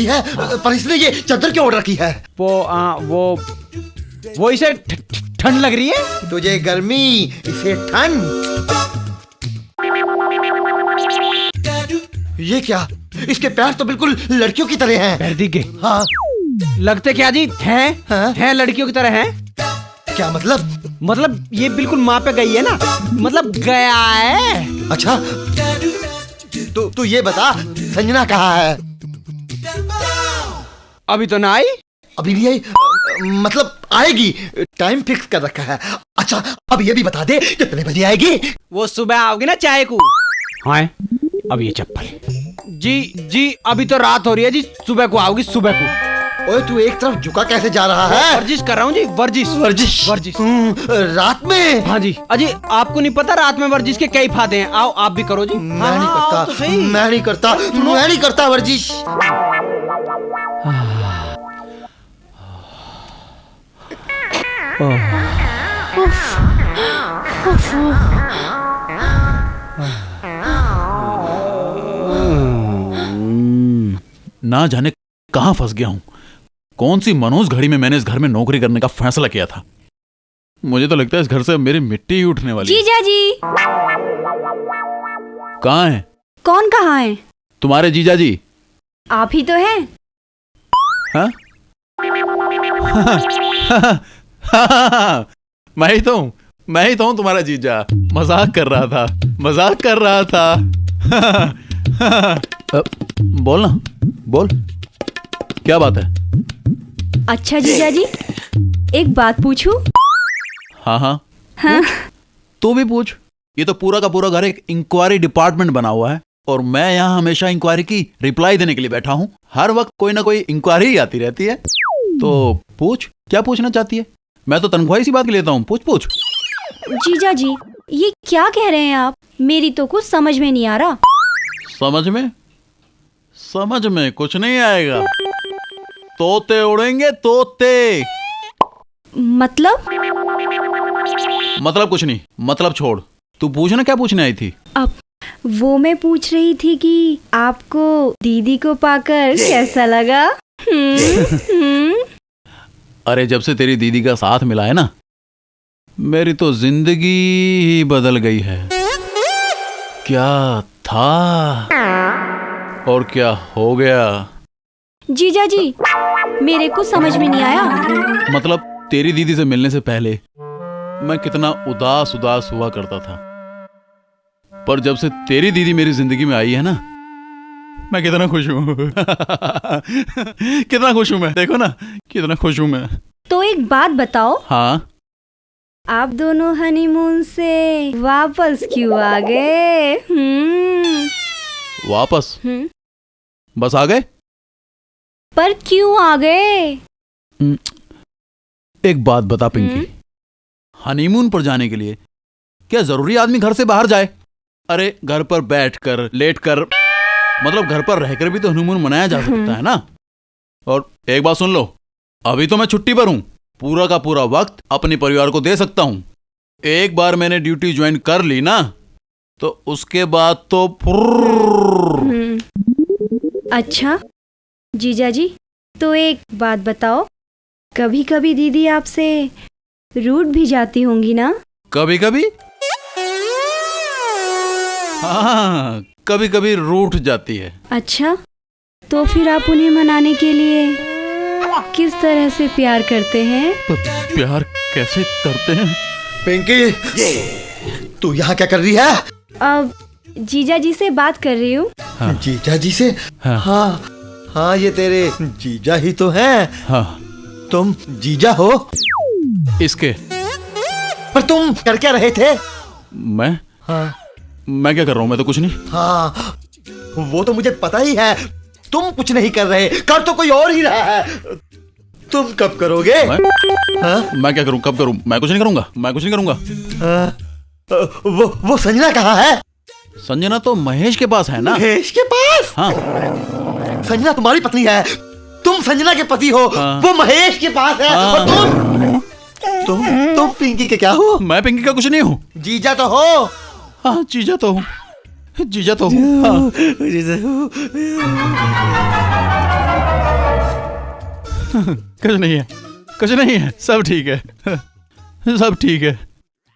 है? पर इसने ये चादर क्यों ओढ़ रखी है? वो इसे ठंड लग रही है। तुझे गर्मी, इसे ठंड। ये क्या, इसके पैर तो बिल्कुल लड़कियों की तरह हैं। पैर दिख गए? हाँ। लगते क्या जी हैं लड़कियों की तरह हैं। क्या मतलब? मतलब ये बिल्कुल माँ पे गई है ना, मतलब गया है। अच्छा, तू ये बता, संजना कहाँ है? अभी तो ना आई। अभी नहीं आई? मतलब आएगी, टाइम फिक्स कर रखा है। अच्छा, अब ये भी बता दे कितने बजे आएगी? वो सुबह आओगी ना चाय को। हाँ, अब ये चप्पल। जी अभी तो रात हो रही है जी, सुबह को आओगी, सुबह को। ओए तू एक तरफ झुका कैसे जा रहा है? वर्जिश कर रहा हूँ जी, वर्जिश। रात में? हाँ जी। अजी आपको नहीं पता रात में वर्जिश के कई फायदे हैं, आओ आप भी करो जी। मैं नहीं करता वर्जिश। ना जाने कहां फंस गया हूं। कौन सी मनोज घड़ी में मैंने इस घर में नौकरी करने का फैसला किया था। मुझे तो लगता है इस घर से मेरी मिट्टी ही उठने वाली। जीजा जी कहाँ हैं? कौन कहाँ है? तुम्हारे जीजा जी। आप ही तो हैं। हाँ? मैं ही तो हूँ तुम्हारा जीजा। मजाक कर रहा था। बोल ना, बोल, क्या बात है? अच्छा जीजा जी, एक बात पूछूं? हाँ? तू भी पूछ। ये तो पूरा का पूरा घर एक इंक्वायरी डिपार्टमेंट बना हुआ है और मैं यहाँ हमेशा इंक्वायरी की रिप्लाई देने के लिए बैठा हूँ। हर वक्त कोई ना कोई इंक्वायरी आती रहती है। तो पूछ, क्या पूछना चाहती है? मैं तो तनख्वाही सी बात के लेता हूँ, पूछ। जीजा जी, ये क्या कह रहे हैं आप? मेरी तो कुछ समझ में नहीं आ रहा। समझ में कुछ नहीं आएगा। तोते उड़ेंगे, तोते। मतलब कुछ नहीं, मतलब छोड़। तू पूछना, क्या पूछने आई थी? अब वो मैं पूछ रही थी कि आपको दीदी को पाकर कैसा लगा? अरे जब से तेरी दीदी का साथ मिला है ना, मेरी तो जिंदगी ही बदल गई है। क्या था और क्या हो गया? जीजा जी, मेरे को समझ में नहीं आया। मतलब तेरी दीदी से मिलने से पहले मैं कितना उदास हुआ करता था, पर जब से तेरी दीदी मेरी जिंदगी में आई है ना, मैं कितना खुश हूँ। कितना खुश हूँ मैं, देखो ना कितना खुश हूँ मैं। तो एक बात बताओ। हाँ? आप दोनों हनीमून से वापस क्यों आ गए? वापस? बस आ गए? पर क्यों आ गए? एक बात बता पिंकी, हनीमून पर जाने के लिए क्या जरूरी आदमी घर से बाहर जाए? अरे घर पर बैठकर, लेटकर, मतलब घर पर रहकर भी तो हनीमून मनाया जा सकता है ना। और एक बात सुन लो, अभी तो मैं छुट्टी पर हूं, पूरा का पूरा वक्त अपने परिवार को दे सकता हूं। एक बार मैंने ड्यूटी ज्वाइन कर ली ना, तो उसके बाद तो अच्छा जीजा जी, तो एक बात बताओ, कभी कभी दीदी आपसे रूठ भी जाती होंगी ना? कभी कभी, हाँ, कभी कभी रूठ जाती है। अच्छा, तो फिर आप उन्हें मनाने के लिए किस तरह से प्यार करते हैं? तो प्यार कैसे करते हैं? पिंकी, तू यहाँ क्या कर रही है? अब जीजा जी से बात कर रही हूँ। हाँ। जीजा जी से? हाँ हाँ, ये तेरे जीजा ही तो हैं। हाँ। तुम जीजा हो इसके? पर तुम कर क्या रहे थे? मैं? हाँ। मैं क्या कर रहा हूँ? मैं तो कुछ नहीं। हाँ, वो तो मुझे पता ही है, तुम कुछ नहीं कर रहे, कर तो कोई और ही रहा है। तुम कब करोगे? मैं क्या करूँ? कब करूँ? मैं कुछ नहीं करूँगा, मैं कुछ नहीं करूँगा। वो संजना कहाँ है? संजना तो महेश के पास है ना। महेश के पास? हाँ। संजना तुम्हारी पत्नी है, तुम संजना के पति हो। हाँ। वो महेश के पास है। हाँ। और तुम पिंकी के क्या हो? मैं पिंकी का कुछ नहीं हूँ। जीजा तो हो। हाँ, जीजा तो हूँ, जीजा तो हूँ। हाँ। जीजा हो। कुछ नहीं है, कुछ नहीं है, सब ठीक है, सब ठीक है।